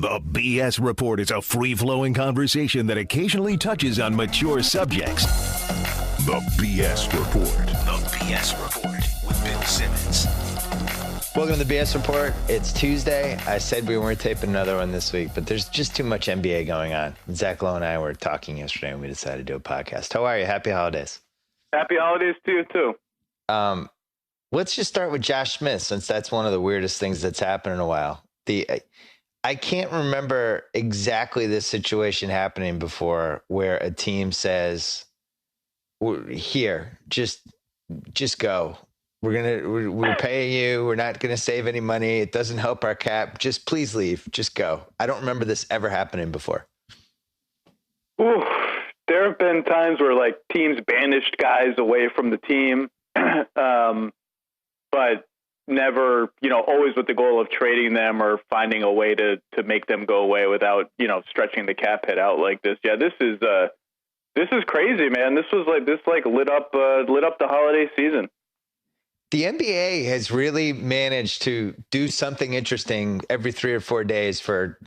The BS Report is a free-flowing conversation that occasionally touches on mature subjects. The BS Report. The BS Report with Bill Simmons. Welcome to the BS Report. It's Tuesday. I said we weren't taping another one this week, but there's just too much NBA going on. Zach Lowe and I were talking yesterday, and we decided to do a podcast. How are you? Happy holidays. Happy holidays to you, too. Let's just start with Josh Smith, since that's one of the weirdest things that's happened in a while. I can't remember exactly this situation happening before where a team says, here, just go. We're paying you. We're not going to save any money. It doesn't help our cap. Just please leave. Just go. I don't remember this ever happening before. Ooh, there have been times where like teams banished guys away from the team, but never, always with the goal of trading them or finding a way to make them go away without, stretching the cap hit out like this. Yeah, this is crazy, man. This lit up the holiday season. The NBA has really managed to do something interesting every 3 or 4 days for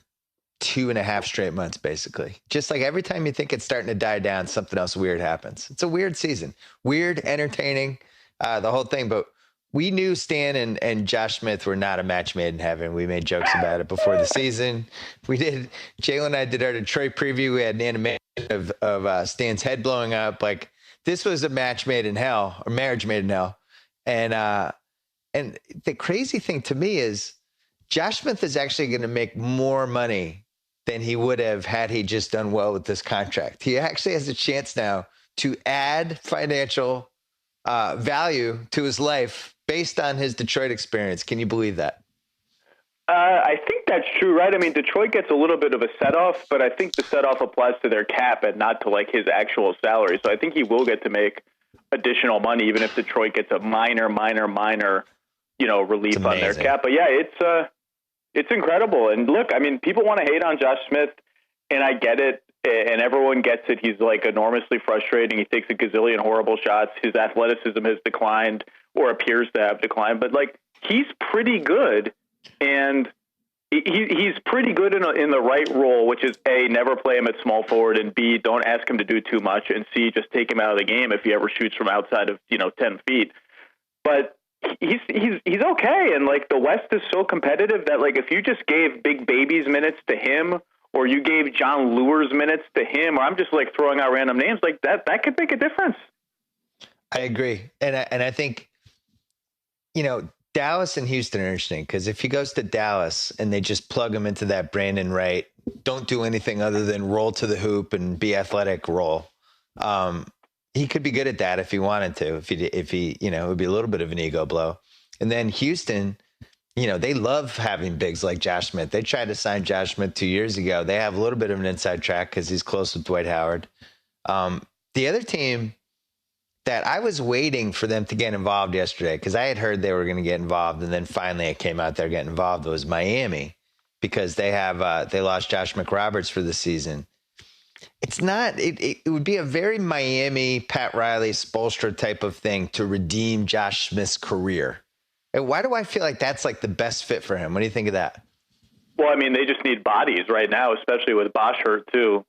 2.5 straight months, basically. Just like every time you think it's starting to die down, something else weird happens. It's a weird season. Weird, entertaining, the whole thing. But we knew Stan and Josh Smith were not a match made in heaven. We made jokes about it before the season. Jalen and I did our Detroit preview. We had an animation of Stan's head blowing up. Like, this was a match made in hell, or marriage made in hell. And the crazy thing to me is Josh Smith is actually going to make more money than he would have had he just done well with this contract. He actually has a chance now to add financial value to his life based on his Detroit experience. Can you believe that? I think that's true, right? I mean, Detroit gets a little bit of a set-off, but I think the set-off applies to their cap and not to like his actual salary. So I think he will get to make additional money, even if Detroit gets a minor, relief on their cap. But yeah, it's incredible. And look, I mean, people want to hate on Josh Smith, and I get it. And everyone gets it. He's like enormously frustrating. He takes a gazillion horrible shots. His athleticism has declined or appears to have declined, but like he's pretty good. And he's pretty good in the right role, which is A, never play him at small forward, and B, don't ask him to do too much, and C, just take him out of the game if he ever shoots from outside of 10 feet. But he's okay, and like the West is so competitive that like if you just gave Big Baby's minutes to him, or you gave John Lure's minutes to him, or I'm just like throwing out random names like that could make a difference. I agree, and I think Dallas and Houston are interesting because if he goes to Dallas and they just plug him into that Brandon Wright, don't do anything other than roll to the hoop and be athletic role. He could be good at that if he wanted to, if he, it would be a little bit of an ego blow. And then Houston, they love having bigs like Josh Smith. They tried to sign Josh Smith 2 years ago. They have a little bit of an inside track because he's close with Dwight Howard. The other team that I was waiting for them to get involved yesterday, because I had heard they were going to get involved, and then finally it came out they're getting involved, was Miami, because they lost Josh McRoberts for the season. It's not, it would be a very Miami, Pat Riley, Spoelstra type of thing to redeem Josh Smith's career. And why do I feel like that's like the best fit for him? What do you think of that? Well, I mean, they just need bodies right now, especially with Bosch hurt too.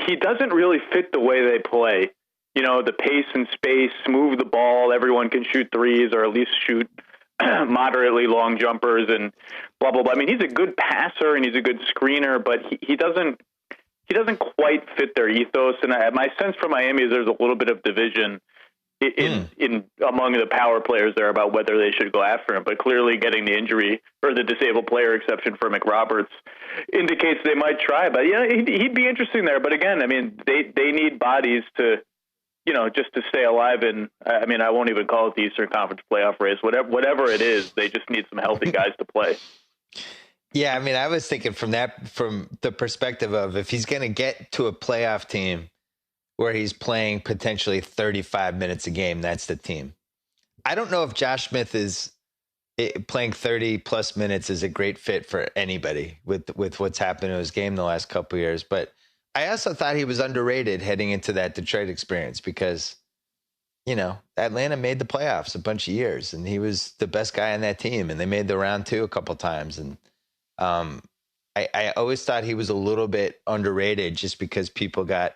He doesn't really fit the way they play. The pace and space, move the ball, everyone can shoot threes or at least shoot moderately long jumpers and blah, blah, blah. I mean, he's a good passer and he's a good screener, but he doesn't quite fit their ethos. And my sense for Miami is there's a little bit of division in among the power players there about whether they should go after him. But clearly getting the injury or the disabled player exception for McRoberts indicates they might try. But yeah, he'd be interesting there. But again, I mean, they need bodies to, just to stay alive. And I mean, I won't even call it the Eastern Conference playoff race. Whatever it is, they just need some healthy guys to play. Yeah, I mean, I was thinking from the perspective of if he's going to get to a playoff team where he's playing potentially 35 minutes a game, that's the team. I don't know if Josh Smith is playing 30 plus minutes is a great fit for anybody with what's happened in his game the last couple of years. But I also thought he was underrated heading into that Detroit experience because, Atlanta made the playoffs a bunch of years and he was the best guy on that team and they made the round 2 a couple of times. And I always thought he was a little bit underrated just because people got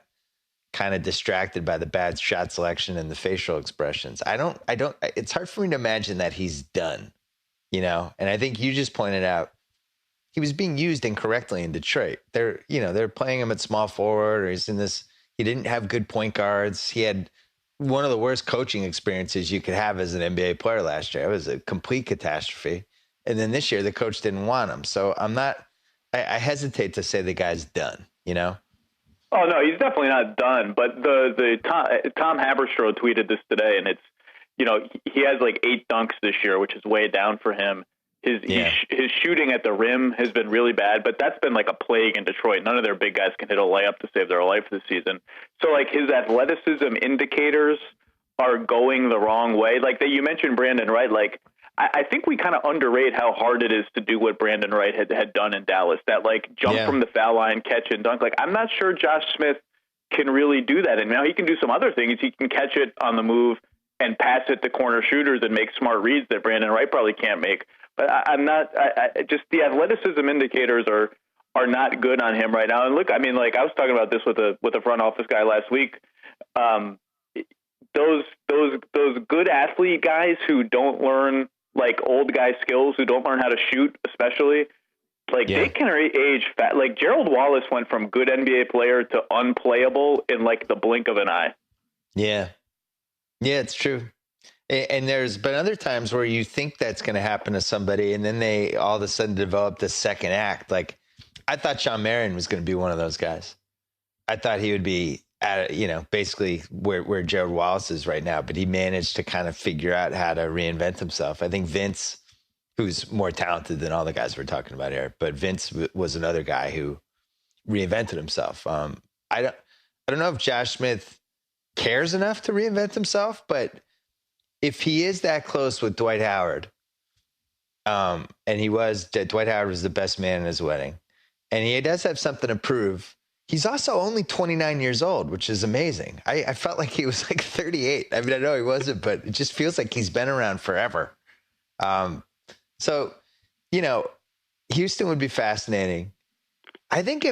kind of distracted by the bad shot selection and the facial expressions. It's hard for me to imagine that he's done, and I think you just pointed out he was being used incorrectly in Detroit. They're playing him at small forward, or he didn't have good point guards. He had one of the worst coaching experiences you could have as an NBA player last year. It was a complete catastrophe. And then this year the coach didn't want him. So I hesitate to say the guy's done, Oh no, he's definitely not done. But the Tom Haberstroh tweeted this today, and it's he has like 8 dunks this year, which is way down for him. His shooting at the rim has been really bad, but that's been like a plague in Detroit. None of their big guys can hit a layup to save their life this season. So like his athleticism indicators are going the wrong way. Like that you mentioned Brandon Wright. Like I think we kind of underrate how hard it is to do what Brandon Wright had done in Dallas. That like jump from the foul line, catch and dunk. Like I'm not sure Josh Smith can really do that. And now he can do some other things. He can catch it on the move and pass it to corner shooters and make smart reads that Brandon Wright probably can't make. But I'm not. Just the athleticism indicators are not good on him right now. And look, I mean, like I was talking about this with a front office guy last week. Those good athlete guys who don't learn like old guy skills, who don't learn how to shoot, especially they can age fast. Like Gerald Wallace went from good NBA player to unplayable in like the blink of an eye. Yeah, it's true. And there's been other times where you think that's going to happen to somebody, and then they all of a sudden develop this second act. Like I thought Shawn Marion was going to be one of those guys. I thought he would be at, basically where Gerald Wallace is right now, but he managed to kind of figure out how to reinvent himself. I think Vince, who's more talented than all the guys we're talking about here, but Vince was another guy who reinvented himself. I don't know if Josh Smith cares enough to reinvent himself, but if he is that close with Dwight Howard, and Dwight Howard was the best man in his wedding, and he does have something to prove. He's also only 29 years old, which is amazing. I felt like he was like 38. I mean, I know he wasn't, but it just feels like he's been around forever. So, Houston would be fascinating. I think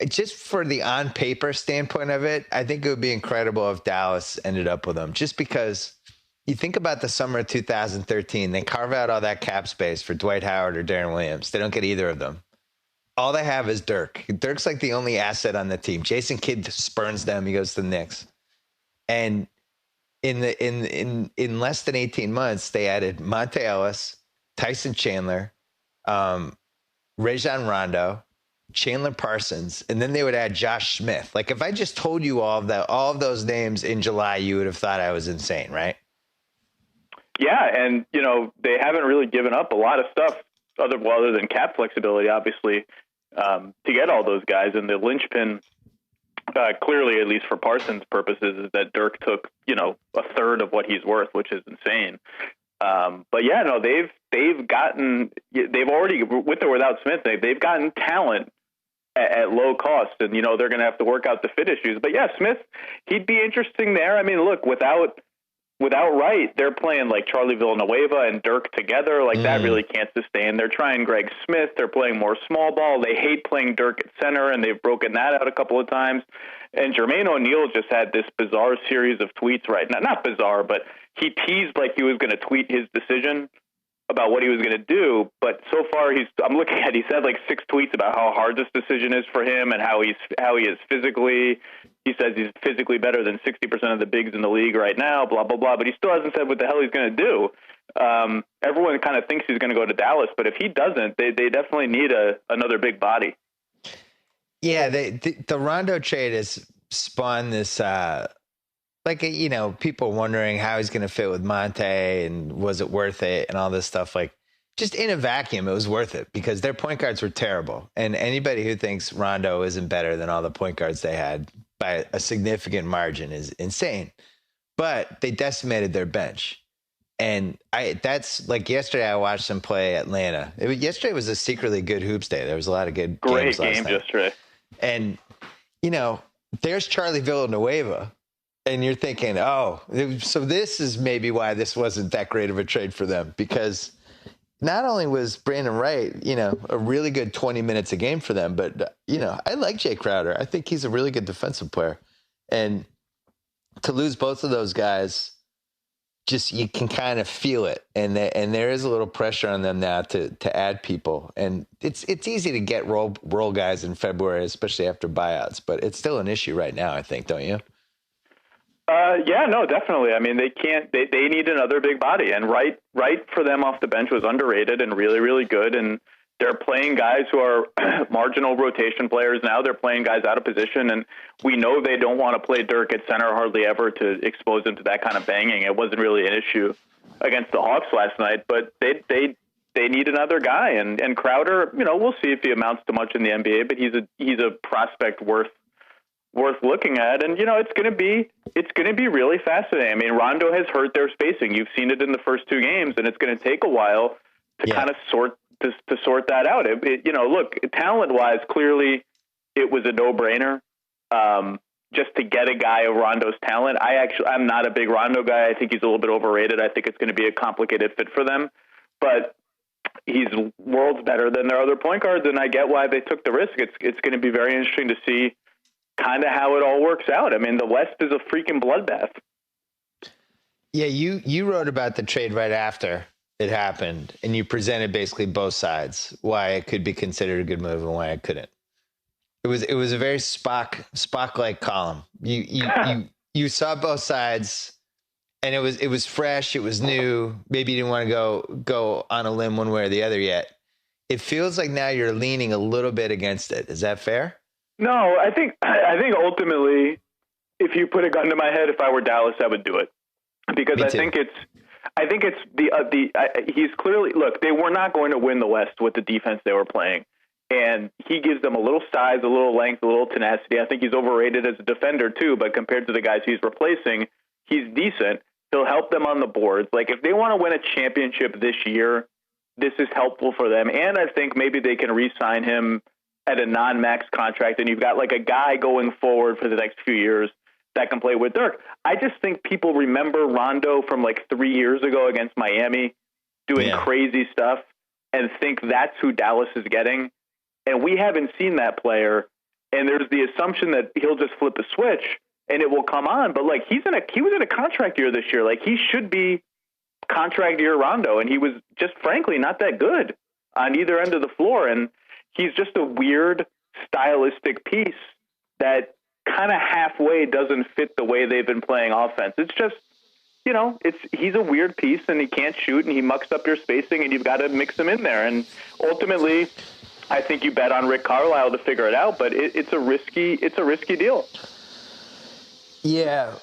just for the on paper standpoint of it, I think it would be incredible if Dallas ended up with him, just because you think about the summer of 2013, they carve out all that cap space for Dwight Howard or Darren Williams. They don't get either of them. All they have is Dirk. Dirk's like the only asset on the team. Jason Kidd spurns them. He goes to the Knicks. And in less than 18 months, they added Monte Ellis, Tyson Chandler, Rajon Rondo, Chandler Parsons, and then they would add Josh Smith. Like if I just told you all of those names in July, you would have thought I was insane, right? Yeah, and they haven't really given up a lot of stuff other than cap flexibility, obviously, to get all those guys. And the linchpin, clearly, at least for Parsons' purposes, is that Dirk took a third of what he's worth, which is insane. But yeah, no, they've already, with or without Smith, they've gotten talent at low cost, and they're going to have to work out the fit issues. But yeah, Smith, he'd be interesting there. I mean, look, without Wright, they're playing like Charlie Villanueva and Dirk together. Like that really can't sustain. They're trying Greg Smith. They're playing more small ball. They hate playing Dirk at center, and they've broken that out a couple of times. And Jermaine O'Neal just had this bizarre series of tweets, right? Not bizarre, but he teased like he was going to tweet his decision about what he was going to do. But so far, he said like 6 tweets about how hard this decision is for him and how he is physically. He says he's physically better than 60% of the bigs in the league right now, blah, blah, blah. But he still hasn't said what the hell he's going to do. Everyone kind of thinks he's going to go to Dallas, but if he doesn't, they definitely need another big body. Yeah, the Rondo trade has spawned this, people wondering how he's going to fit with Monte and was it worth it and all this stuff. Like, just in a vacuum, it was worth it because their point guards were terrible. And anybody who thinks Rondo isn't better than all the point guards they had by a significant margin is insane. But they decimated their bench. And that's like yesterday I watched them play Atlanta. Yesterday was a secretly good hoops day. There was a lot of good games last night. Yesterday. And, there's Charlie Villanueva. And you're thinking, so this is maybe why this wasn't that great of a trade for them, because not only was Brandon Wright, a really good 20 minutes a game for them, but, I like Jay Crowder. I think he's a really good defensive player. And to lose both of those guys, just you can kind of feel it. And there is a little pressure on them now to add people. And it's easy to get role guys in February, especially after buyouts, but it's still an issue right now, I think, don't you? Yeah, no, definitely. I mean, they need another big body, and Wright for them off the bench was underrated and really, really good. And they're playing guys who are marginal rotation players now. They're playing guys out of position, and we know they don't want to play Dirk at center hardly ever to expose him to that kind of banging. It wasn't really an issue against the Hawks last night, but they need another guy. And Crowder, we'll see if he amounts to much in the NBA, but he's a prospect worth looking at. And it's going to be really fascinating. I mean, Rondo has hurt their spacing. You've seen it in the first two games, and it's going to take a while to kind of sort that out. Look, talent wise, clearly it was a no-brainer just to get a guy of Rondo's talent. I'm not a big Rondo guy. I think he's a little bit overrated. I think it's going to be a complicated fit for them, but he's worlds better than their other point guards, and I get why they took the risk. It's going to be very interesting to see kind of how it all works out. I mean, the West is a freaking bloodbath. Yeah, you wrote about the trade right after it happened, and you presented basically both sides, why it could be considered a good move and why it couldn't. It was a very Spock-like column. You saw both sides, and it was fresh, it was new. Maybe you didn't want to go on a limb one way or the other yet. It feels like now you're leaning a little bit against it. Is that fair? No, I think ultimately, if you put a gun to my head, if I were Dallas, I would do it, because I think it's he's clearly, look, they were not going to win the West with the defense they were playing, and he gives them a little size, a little length, a little tenacity. I think he's overrated as a defender too, but compared to the guys he's replacing, he's decent. He'll help them on the boards. Like, if they want to win a championship this year, this is helpful for them, and I think maybe they can re-sign him at a non-max contract, and you've got like a guy going forward for the next few years that can play with Dirk. I just think people remember Rondo from like 3 years ago against Miami doing crazy stuff and think that's who Dallas is getting. And we haven't seen that player. And there's the assumption that he'll just flip a switch and it will come on. But like, he was in a contract year this year. Like, he should be contract year Rondo. And he was just frankly not that good on either end of the floor. And he's just a weird stylistic piece that kind of halfway doesn't fit the way they've been playing offense. It's just, he's a weird piece, and he can't shoot, and he mucks up your spacing, and you've got to mix him in there. And ultimately, I think you bet on Rick Carlisle to figure it out, but it's a risky deal. Yeah.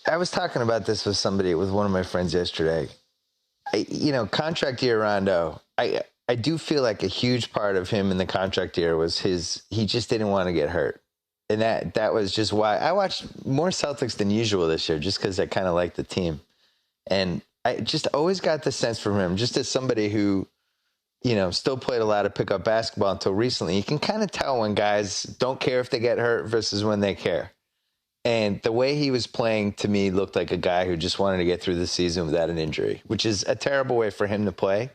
I was talking about this with one of my friends yesterday. Contract year Rondo, I do feel like a huge part of him in the contract year was he just didn't want to get hurt. And that was just why I watched more Celtics than usual this year, just because I kind of like the team. And I just always got the sense from him, just as somebody who, still played a lot of pickup basketball until recently, you can kind of tell when guys don't care if they get hurt versus when they care. And the way he was playing to me looked like a guy who just wanted to get through the season without an injury, which is a terrible way for him to play.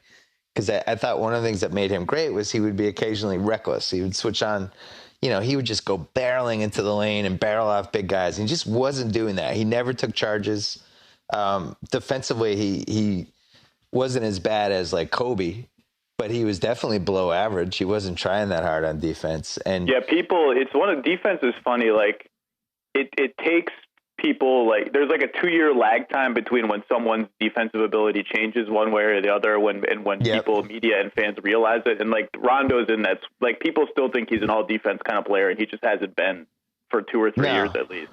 Because I thought one of the things that made him great was he would be occasionally reckless. He would switch on, he would just go barreling into the lane and barrel off big guys. And he just wasn't doing that. He never took charges. Defensively, he wasn't as bad as like Kobe, but he was definitely below average. He wasn't trying that hard on defense. And it's one of defense is funny. Like, it takes people, like, there's like a 2-year lag time between when someone's defensive ability changes one way or the other, when people, media and fans realize it. And like, Rondo's in that, like, people still think he's an all defense kind of player, and he just hasn't been for 2 or 3 years at least.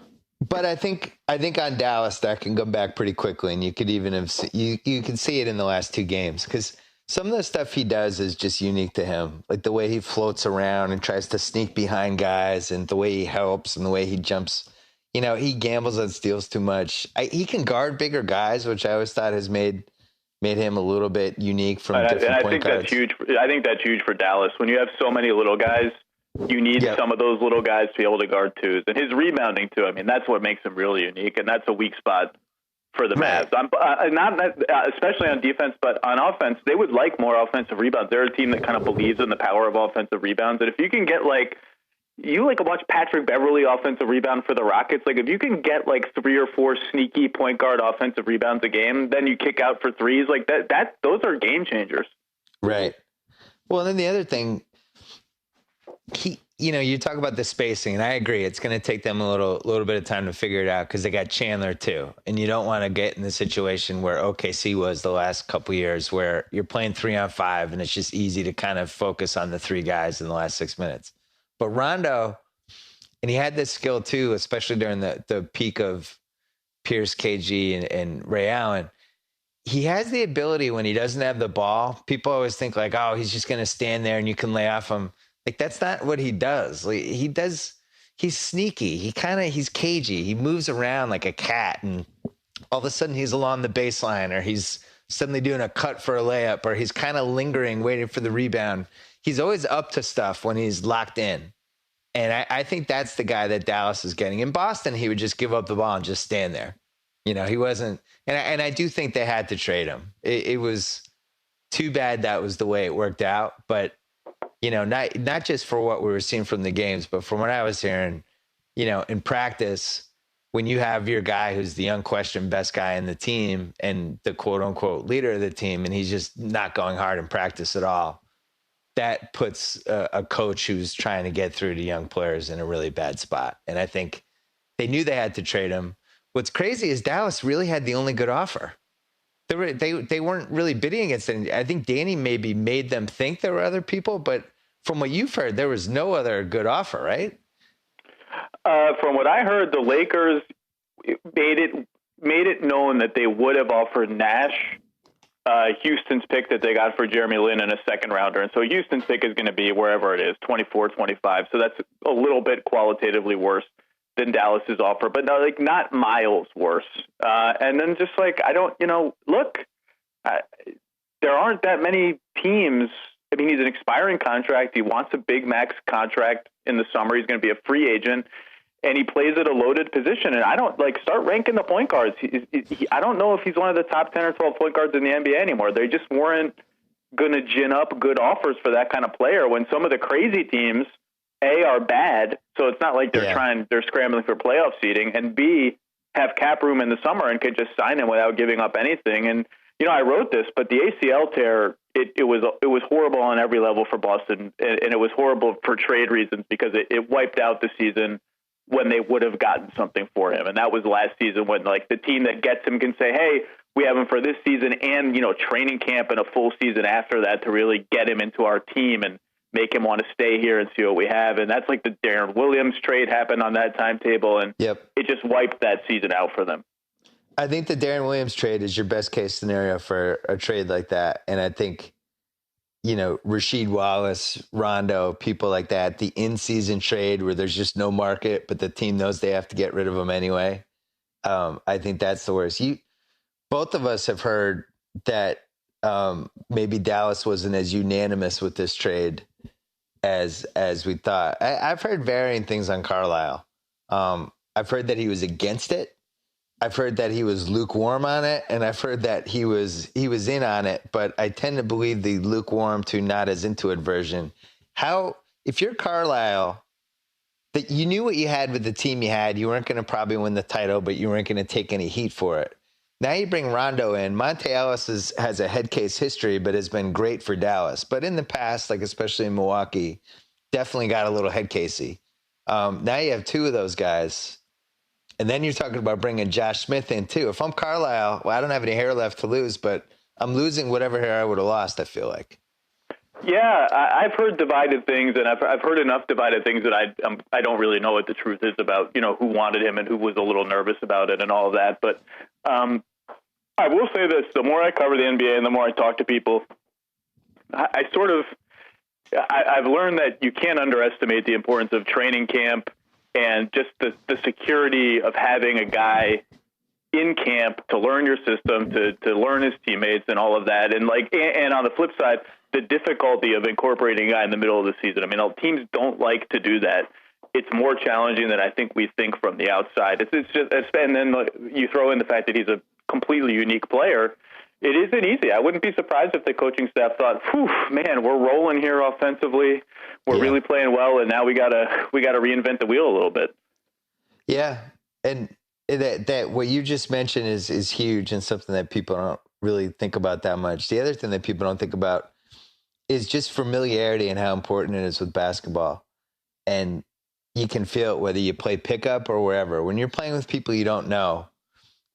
But I think on Dallas that can come back pretty quickly, and you could even you can see it in the last 2 games, because some of the stuff he does is just unique to him, like the way he floats around and tries to sneak behind guys, and the way he helps and the way he jumps. He gambles on steals too much. He can guard bigger guys, which I always thought has made him a little bit unique from different point guards. That's huge. I think that's huge for Dallas. When you have so many little guys, you need some of those little guys to be able to guard twos. And his rebounding too. I mean, that's what makes him really unique, and that's a weak spot for the Right. Mavs. Especially on defense, but on offense, they would like more offensive rebounds. They're a team that kind of believes in the power of offensive rebounds. And if you can get watch Patrick Beverly offensive rebound for the Rockets. Like if you can get like 3 or 4 sneaky point guard offensive rebounds a game, then you kick out for threes like that. Those are game changers. Right. Well, then the other thing, you talk about the spacing, and I agree. It's going to take them a little bit of time to figure it out because they got Chandler too, and you don't want to get in the situation where OKC was the last couple of years, where you're playing 3-on-5, and it's just easy to kind of focus on the 3 guys in the last 6 minutes. But Rondo, and he had this skill too, especially during the peak of Pierce, KG, and Ray Allen. He has the ability when he doesn't have the ball. People always think like, oh, he's just going to stand there and you can lay off him. Like that's not what he does. Like he's sneaky. He's cagey. He moves around like a cat, and all of a sudden he's along the baseline, or he's suddenly doing a cut for a layup, or he's kind of lingering, waiting for the rebound. He's always up to stuff when he's locked in. And I think that's the guy that Dallas is getting. In Boston, he would just give up the ball and just stand there. He wasn't. And I do think they had to trade him. It was too bad that was the way it worked out. But, not just for what we were seeing from the games, but from what I was hearing, in practice, when you have your guy who's the unquestioned best guy in the team and the quote unquote leader of the team, and he's just not going hard in practice at all, that puts a coach who's trying to get through to young players in a really bad spot. And I think they knew they had to trade him. What's crazy is Dallas really had the only good offer. They weren't really bidding against it. I think Danny maybe made them think there were other people, but from what you've heard, there was no other good offer, right? From what I heard, the Lakers made it known that they would have offered Nash Houston's pick that they got for Jeremy Lin in a second rounder. And so Houston's pick is going to be wherever it is, 24, 25. So that's a little bit qualitatively worse than Dallas's offer, but not miles worse. And then just there aren't that many teams. I mean, he's an expiring contract. He wants a big max contract in the summer. He's going to be a free agent, and he plays at a loaded position. And I don't start ranking the point guards. I don't know if he's one of the top 10 or 12 point guards in the NBA anymore. They just weren't going to gin up good offers for that kind of player when some of the crazy teams, A, are bad. So it's not like they're scrambling for playoff seeding, and B, have cap room in the summer and could just sign him without giving up anything. And, I wrote this, but the ACL tear, it was horrible on every level for Boston. And it was horrible for trade reasons because it wiped out the season when they would have gotten something for him. And that was last season when the team that gets him can say, hey, we have him for this season and, training camp and a full season after that to really get him into our team and make him want to stay here and see what we have. And that's the Darren Williams trade happened on that timetable. And It just wiped that season out for them. I think the Darren Williams trade is your best case scenario for a trade like that. And I think, Rasheed Wallace, Rondo, people like that, the in-season trade where there's just no market, but the team knows they have to get rid of them anyway. I think that's the worst. Both of us have heard that maybe Dallas wasn't as unanimous with this trade as we thought. I've heard varying things on Carlisle. I've heard that he was against it. I've heard that he was lukewarm on it, and I've heard that he was in on it, but I tend to believe the lukewarm to not as into it version. If you're Carlisle, that you knew what you had with the team you had, you weren't going to probably win the title, but you weren't going to take any heat for it. Now you bring Rondo in. Monte Ellis has a head case history, but has been great for Dallas. But in the past, especially in Milwaukee, definitely got a little head casey. Now you have 2 of those guys. And then you're talking about bringing Josh Smith in too. If I'm Carlisle, I don't have any hair left to lose, but I'm losing whatever hair I would have lost, I feel like. Yeah, I've heard divided things, and I've heard enough divided things that I don't really know what the truth is about, who wanted him and who was a little nervous about it and all of that. But I will say this, the more I cover the NBA and the more I talk to people, I've learned that you can't underestimate the importance of training camp and just the security of having a guy in camp to learn your system, to learn his teammates and all of that. And and on the flip side, the difficulty of incorporating a guy in the middle of the season. I mean, teams don't like to do that. It's more challenging than I think we think from the outside. And then you throw in the fact that he's a completely unique player. It isn't easy. I wouldn't be surprised if the coaching staff thought, "Whew, man, we're rolling here offensively. We're really playing well, and now we gotta reinvent the wheel a little bit." Yeah, and that what you just mentioned is huge and something that people don't really think about that much. The other thing that people don't think about is just familiarity and how important it is with basketball. And you can feel it whether you play pickup or wherever. When you're playing with people you don't know,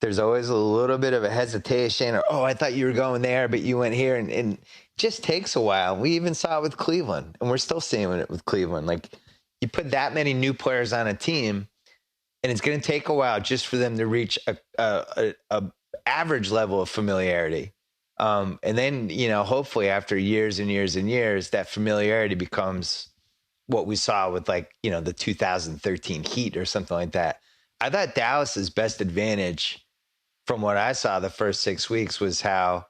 there's always a little bit of a hesitation or, oh, I thought you were going there, but you went here. And it just takes a while. We even saw it with Cleveland, and we're still seeing it with Cleveland. Like, you put that many new players on a team, and it's going to take a while just for them to reach a average level of familiarity. And then, hopefully after years and years and years, that familiarity becomes what we saw with the 2013 Heat or something like that. I thought Dallas's best advantage from what I saw the first 6 weeks was how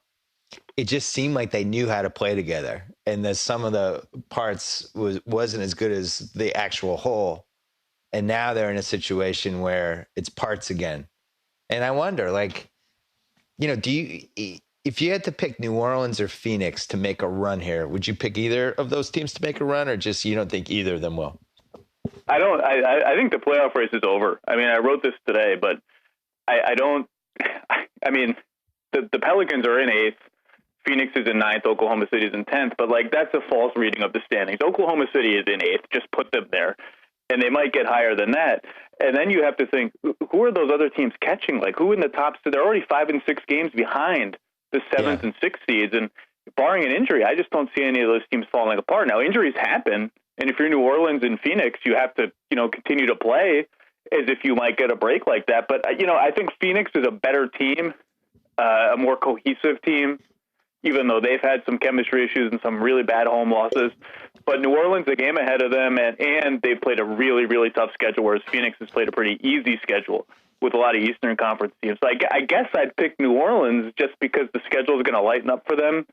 it just seemed like they knew how to play together. And the some of the parts wasn't as good as the actual whole. And now they're in a situation where it's parts again. And I wonder, if you had to pick New Orleans or Phoenix to make a run here, would you pick either of those teams to make a run, or just you don't think either of them will? I don't. I think the playoff race is over. I mean, I wrote this today, but I don't. I mean, the Pelicans are in 8th. Phoenix is in 9th. Oklahoma City is in 10th. But that's a false reading of the standings. Oklahoma City is in 8th. Just put them there, and they might get higher than that. And then you have to think, who are those other teams catching? Who in the top? So they're already 5 and 6 games behind the 7th and 6th seeds, and barring an injury, I just don't see any of those teams falling apart. Now, injuries happen, and if you're New Orleans and Phoenix, you have to continue to play as if you might get a break like that. But I think Phoenix is a better team, a more cohesive team, even though they've had some chemistry issues and some really bad home losses. But New Orleans, a game ahead of them, and they've played a really, really tough schedule, whereas Phoenix has played a pretty easy schedule with a lot of Eastern Conference teams. So I guess I'd pick New Orleans just because the schedule is going to lighten up for them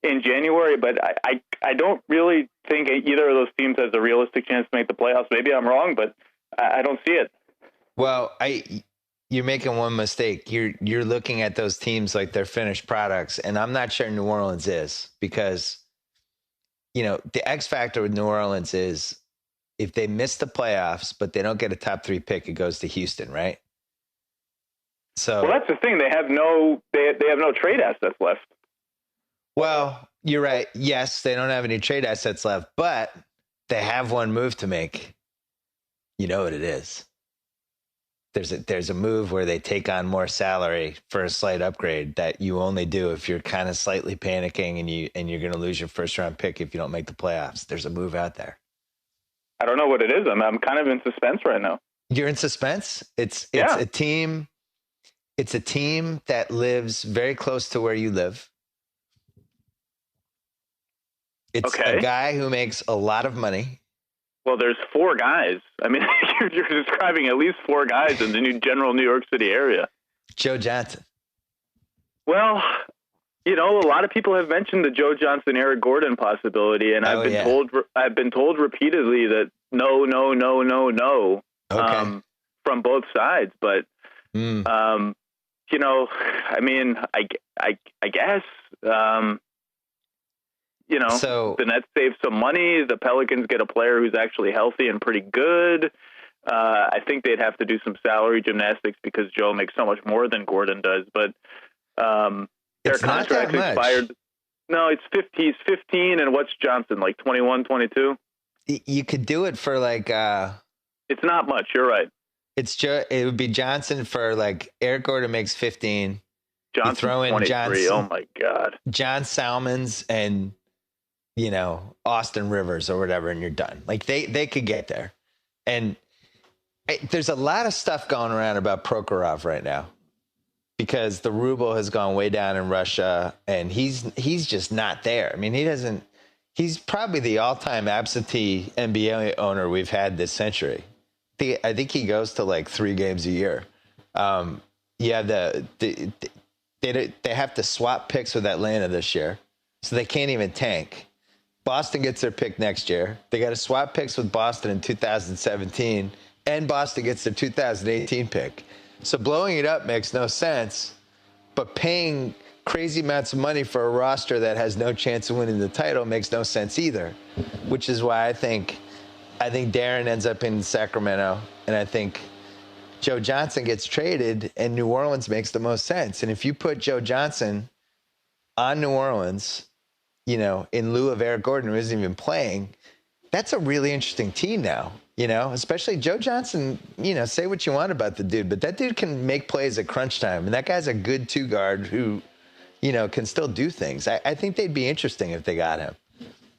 in January. But I don't really think either of those teams has a realistic chance to make the playoffs. Maybe I'm wrong, but I don't see it. Well, you're making one mistake. You're looking at those teams like they're finished products, and I'm not sure New Orleans is, because the X factor with New Orleans is if they miss the playoffs but they don't get a top 3 pick, it goes to Houston, right? So, well, that's the thing. They have no trade assets left. Well, you're right. Yes, they don't have any trade assets left, but they have one move to make. You know what it is? There's a move where they take on more salary for a slight upgrade that you only do if you're kind of slightly panicking and you're going to lose your first round pick if you don't make the playoffs. There's a move out there. I don't know what it is. I'm kind of in suspense right now. You're in suspense? It's a team. It's a team that lives very close to where you live. It's a guy who makes a lot of money. Well, there's 4 guys. I mean, you're describing at least 4 guys in the general New York City area. Joe Johnson. Well, a lot of people have mentioned the Joe Johnson, Eric Gordon possibility, and I've been told repeatedly that no, from both sides. But I mean, I guess. So the Nets save some money. The Pelicans get a player who's actually healthy and pretty good. I think they'd have to do some salary gymnastics because Joe makes so much more than Gordon does. But their contract's expired. No, it's 50. He's 15, and what's Johnson, 21, 22? You could do it for It's not much. You're right. It would be Johnson for Eric Gordon makes 15. Johnson, throw in 23. Johnson, oh my God. John Salmons and Austin Rivers or whatever, and you're done. They could get there. And there's a lot of stuff going around about Prokhorov right now because the ruble has gone way down in Russia, and he's just not there. I mean, he's probably the all-time absentee NBA owner we've had this century. I think he goes to 3 games a year. They have to swap picks with Atlanta this year, so they can't even tank. Boston gets their pick next year. They got to swap picks with Boston in 2017, and Boston gets their 2018 pick. So blowing it up makes no sense. but paying crazy amounts of money for a roster that has no chance of winning the title makes no sense either, which is why I think Darren ends up in Sacramento, and I think Joe Johnson gets traded, and New Orleans makes the most sense. And if you put Joe Johnson on New Orleans, in lieu of Eric Gordon, who isn't even playing, that's a really interesting team now, especially Joe Johnson. Say what you want about the dude, but that dude can make plays at crunch time. And that guy's a good two guard who, can still do things. I think they'd be interesting if they got him.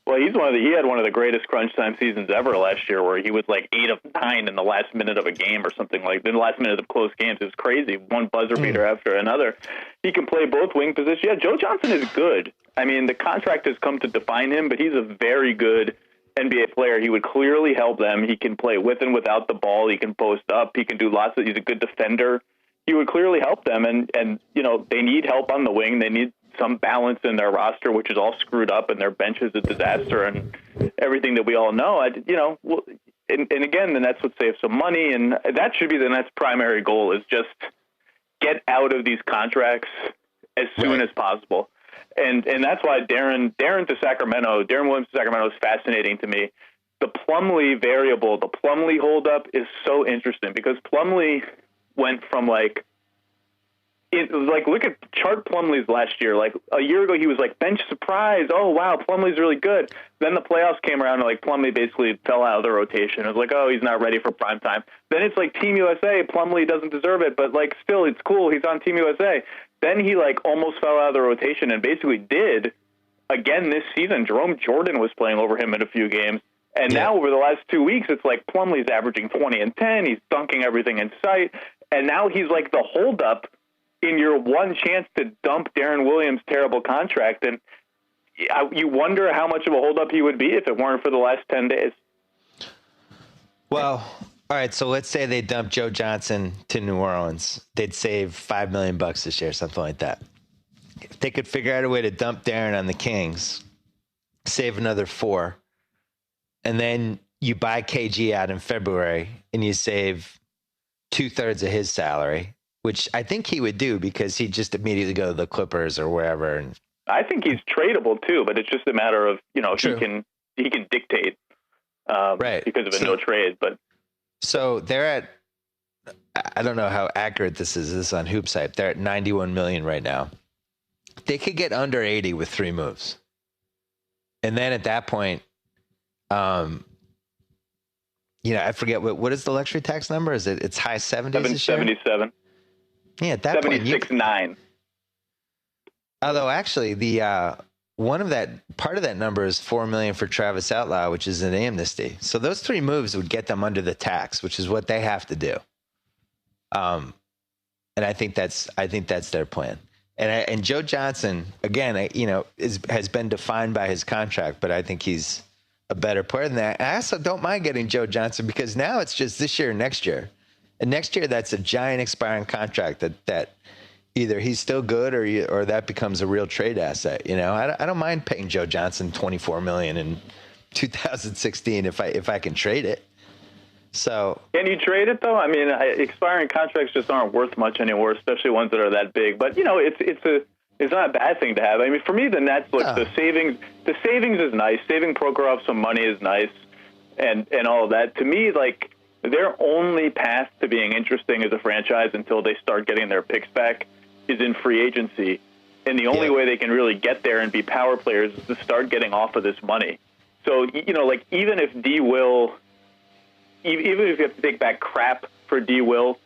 Well, he had one of the greatest crunch time seasons ever last year, where he was like 8 of 9 in the last minute of a game or something like that. In the last minute of close games. It was crazy. One buzzer beater after another. He can play both wing positions. Yeah, Joe Johnson is good. I mean, the contract has come to define him, but he's a very good NBA player. He would clearly help them. He can play with and without the ball. He can post up. He can do he's a good defender. He would clearly help them. And they need help on the wing. They need some balance in their roster, which is all screwed up, and their bench is a disaster, and everything that we all know. And again, the Nets would save some money, and that should be the Nets' primary goal, is just get out of these contracts as soon as possible. And that's why Darren Williams to Sacramento is fascinating to me. The Plumlee variable, the Plumlee holdup is so interesting, because Plumlee went from look at Chart Plumlee's last year. Like a year ago, he was like bench surprise. Oh wow, Plumlee's really good. Then the playoffs came around, and Plumlee basically fell out of the rotation. It was like, oh, he's not ready for prime time. Then it's like Team USA. Plumlee doesn't deserve it, but still, it's cool. He's on Team USA. Then he almost fell out of the rotation, and basically did again this season. Jerome Jordan was playing over him in a few games. And now over the last 2 weeks, it's like Plumlee's averaging 20 and 10. He's dunking everything in sight. And now he's like the holdup in your one chance to dump Darren Williams' terrible contract. And you wonder how much of a holdup he would be if it weren't for the last 10 days. Well, all right, so let's say they dump Joe Johnson to New Orleans. They'd save $5 million this year, something like that. If they could figure out a way to dump Darren on the Kings, save another $4 million, and then you buy KG out in February and you save 2/3 of his salary, which I think he would do, because he'd just immediately go to the Clippers or wherever. And I think he's tradable too, but it's just a matter of, True. he can dictate right. because of a no trade. But so they're at, I don't know how accurate this is on Hoops Hype. They're at 91 million right now. They could get under 80 with 3 moves. And then at that point, I forget what is the luxury tax number? Is it's high 70s? 777. Yeah, at that point, 76.9. Although actually, the part of that number is $4 million for Travis Outlaw, which is an amnesty. So those 3 moves would get them under the tax, which is what they have to do. And I think that's their plan. And Joe Johnson, again, has been defined by his contract, but I think he's a better player than that. And I also don't mind getting Joe Johnson, because now it's just this year and next year. And next year, that's a giant expiring contract that either he's still good or that becomes a real trade asset. I don't mind paying Joe Johnson $24 million in 2016 if I can trade it. So can you trade it though? I mean, expiring contracts just aren't worth much anymore, especially ones that are that big. But it's not a bad thing to have. I mean, for me, the Nets, the savings is nice. Saving Prokhorov some money is nice, and all of that. To me, their only path to being interesting as a franchise until they start getting their picks back is in free agency. And the only way they can really get there and be power players is to start getting off of this money. So, even if even if you have to take back crap for D. Will,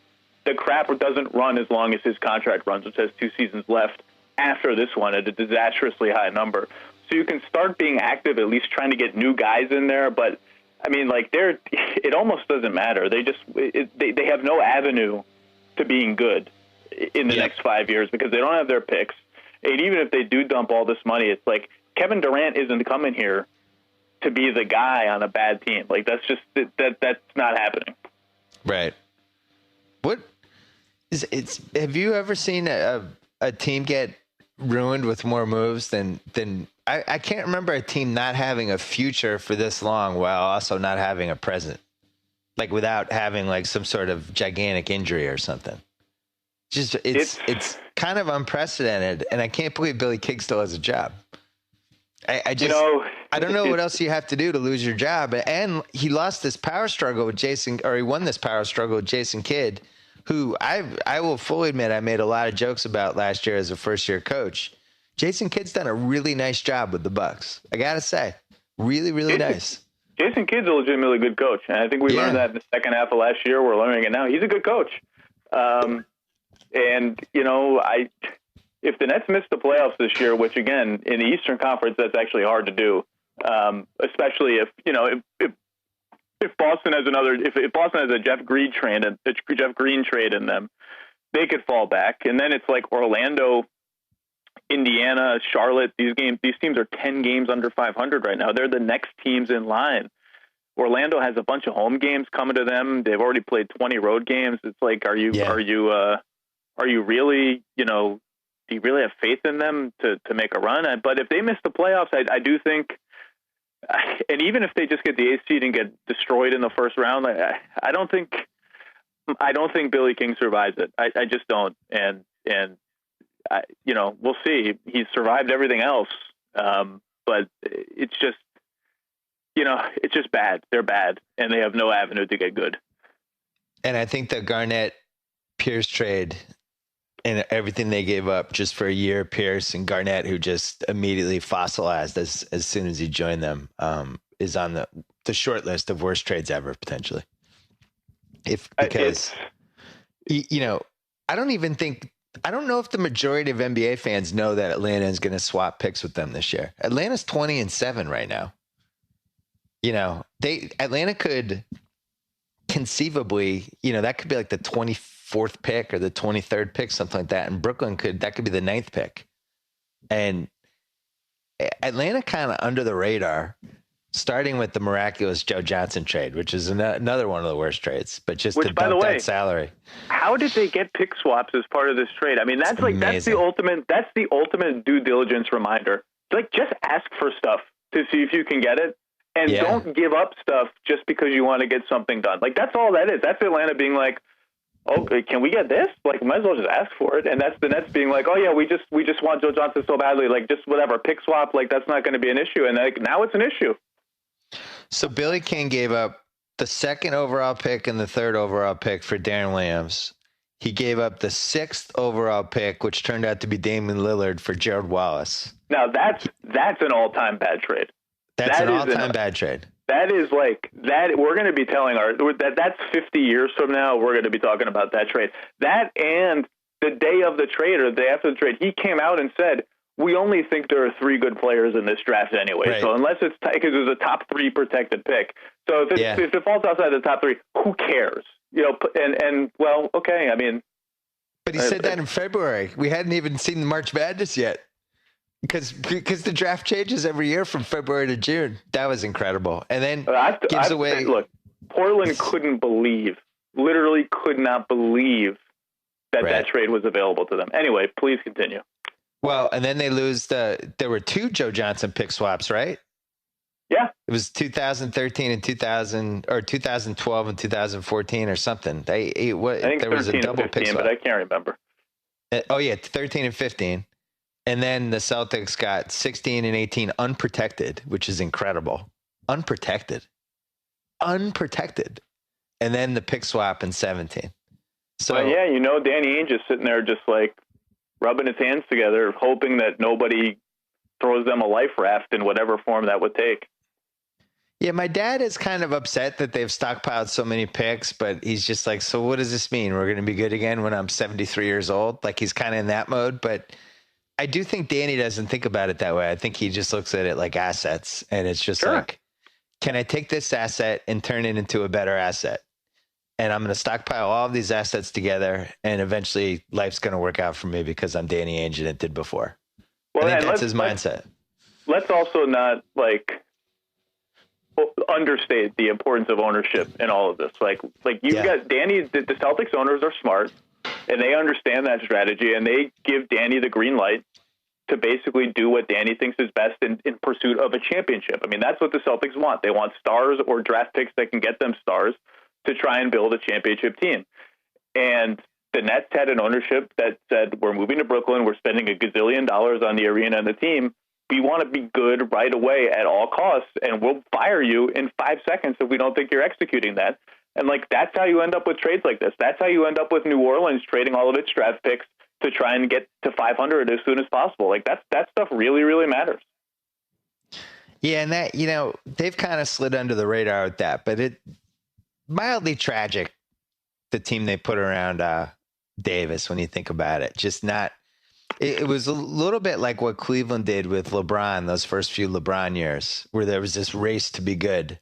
the crap doesn't run as long as his contract runs, which has 2 seasons left after this one at a disastrously high number. So you can start being active, at least trying to get new guys in there. But I mean, it almost doesn't matter. They have no avenue to being good in the next 5 years because they don't have their picks. And even if they do dump all this money, it's like Kevin Durant isn't coming here to be the guy on a bad team. That's just that's not happening. Right. What is it's? Have you ever seen a team get ruined with more moves than I can't remember a team not having a future for this long while also not having a present, without having some sort of gigantic injury or something. It's kind of unprecedented, and I can't believe Billy King still has a job. I don't know what else you have to do to lose your job. And he lost this power struggle with he won this power struggle with Jason Kidd, who I will fully admit I made a lot of jokes about last year as a first-year coach. Jason Kidd's done a really nice job with the Bucks. I gotta say, really, really nice. Jason Kidd's a legitimately good coach, and I think we learned that in the second half of last year. We're learning it now. He's a good coach, and if the Nets miss the playoffs this year, which again in the Eastern Conference that's actually hard to do, especially if Boston has if Boston has a Jeff Green trade in them, they could fall back, and then it's like Orlando, Indiana, Charlotte. These teams are 10 games under 500 right now. They're the next teams in line. Orlando has a bunch of home games coming to them. They've already played 20 road games. It's like, are you really, do you really have faith in them to make a run? But if they miss the playoffs, I do think, and even if they just get the 8th seed and get destroyed in the first round, I don't think Billy King survives it. I just don't. And we'll see. He's survived everything else. But it's just, it's just bad. They're bad, and they have no avenue to get good. And I think the Garnett Pierce trade and everything they gave up just for a year, Pierce and Garnett, who just immediately fossilized as soon as he joined them, is on the short list of worst trades ever, potentially. I don't know if the majority of NBA fans know that Atlanta is going to swap picks with them this year. Atlanta's 20-7 right now. Atlanta could conceivably, that could be like the 24th pick or the 23rd pick, something like that. And Brooklyn could be the 9th pick. And Atlanta kind of under the radar, starting with the miraculous Joe Johnson trade, which is another one of the worst trades, but just to dump that salary. How did they get pick swaps as part of this trade? I mean, that's the ultimate due diligence reminder. Like, just ask for stuff to see if you can get it. And don't give up stuff just because you want to get something done. Like, that's all that is. That's Atlanta being like, okay, can we get this? Like, might as well just ask for it. And that's the Nets being like, oh yeah, we just want Joe Johnson so badly. Like, just whatever, pick swap. Like, that's not going to be an issue. And like, now it's an issue. So Billy King gave up the 2nd overall pick and the 3rd overall pick for Darren Williams. He gave up the 6th overall pick, which turned out to be Damian Lillard, for Gerald Wallace. Now that's an all-time bad trade. That's an all-time bad trade. That is like that. We're going to be telling that's 50 years from now. We're going to be talking about that trade. That, and the day of the trade or the day after the trade, he came out and said, we only think there are 3 good players in this draft anyway. Right. So unless it's because it was a top 3 protected pick. So if it falls outside the top 3, who cares? And well, okay. I mean, but he said that in February. We hadn't even seen the March Madness yet. Because the draft changes every year from February to June. That was incredible. And then gives away. Look, Portland literally could not believe that trade was available to them. Anyway, please continue. Well, and then they lose there were 2 Joe Johnson pick swaps, right? Yeah. It was 2013 and 2012 and 2014 or something. I think there was a double 15, pick swap. But I can't remember. 13 and 15. And then the Celtics got 16 and 18 unprotected, which is incredible. Unprotected. And then the pick swap in 17. So Danny Ainge is sitting there just like rubbing his hands together, hoping that nobody throws them a life raft in whatever form that would take. Yeah, my dad is kind of upset that they've stockpiled so many picks, but he's just like, so what does this mean? We're going to be good again when I'm 73 years old? Like, he's kind of in that mode, but I do think Danny doesn't think about it that way. I think he just looks at it like assets, and it's just like, can I take this asset and turn it into a better asset? And I'm going to stockpile all of these assets together, and eventually life's going to work out for me because I'm Danny Ainge and it did before. Well, I think that's his mindset. Let's also not understate the importance of ownership in all of this. Like got Danny, the Celtics owners are smart. And they understand that strategy, and they give Danny the green light to basically do what Danny thinks is best in pursuit of a championship. I mean, that's what the Celtics want. They want stars or draft picks that can get them stars to try and build a championship team. And the Nets had an ownership that said, we're moving to Brooklyn. We're spending $1 gazillion on the arena and the team. We want to be good right away at all costs, and we'll fire you in 5 seconds if we don't think you're executing that. And like, that's how you end up with trades like this. That's how you end up with New Orleans trading all of its draft picks to try and get to 500 as soon as possible. Like that stuff really, really matters. Yeah. And that, they've kind of slid under the radar with that, but it mildly tragic. The team they put around Davis, when you think about it, just not, it was a little bit like what Cleveland did with LeBron, those first few LeBron years, where there was this race to be good.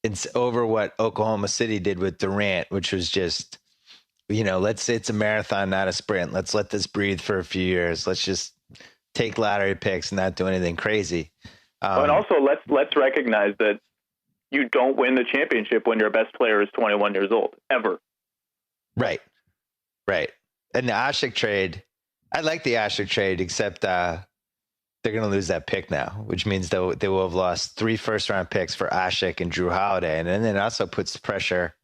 It's over what Oklahoma City did with Durant, which was just, let's say it's a marathon, not a sprint. Let's let this breathe for a few years. Let's just take lottery picks and not do anything crazy. And also let's recognize that you don't win the championship when your best player is 21 years old, ever. Right. And the Ashik trade, I like the Ashik trade, except they're going to lose that pick now, which means they will have lost 3 first-round picks for Ashik and Drew Holiday, and then it also puts pressure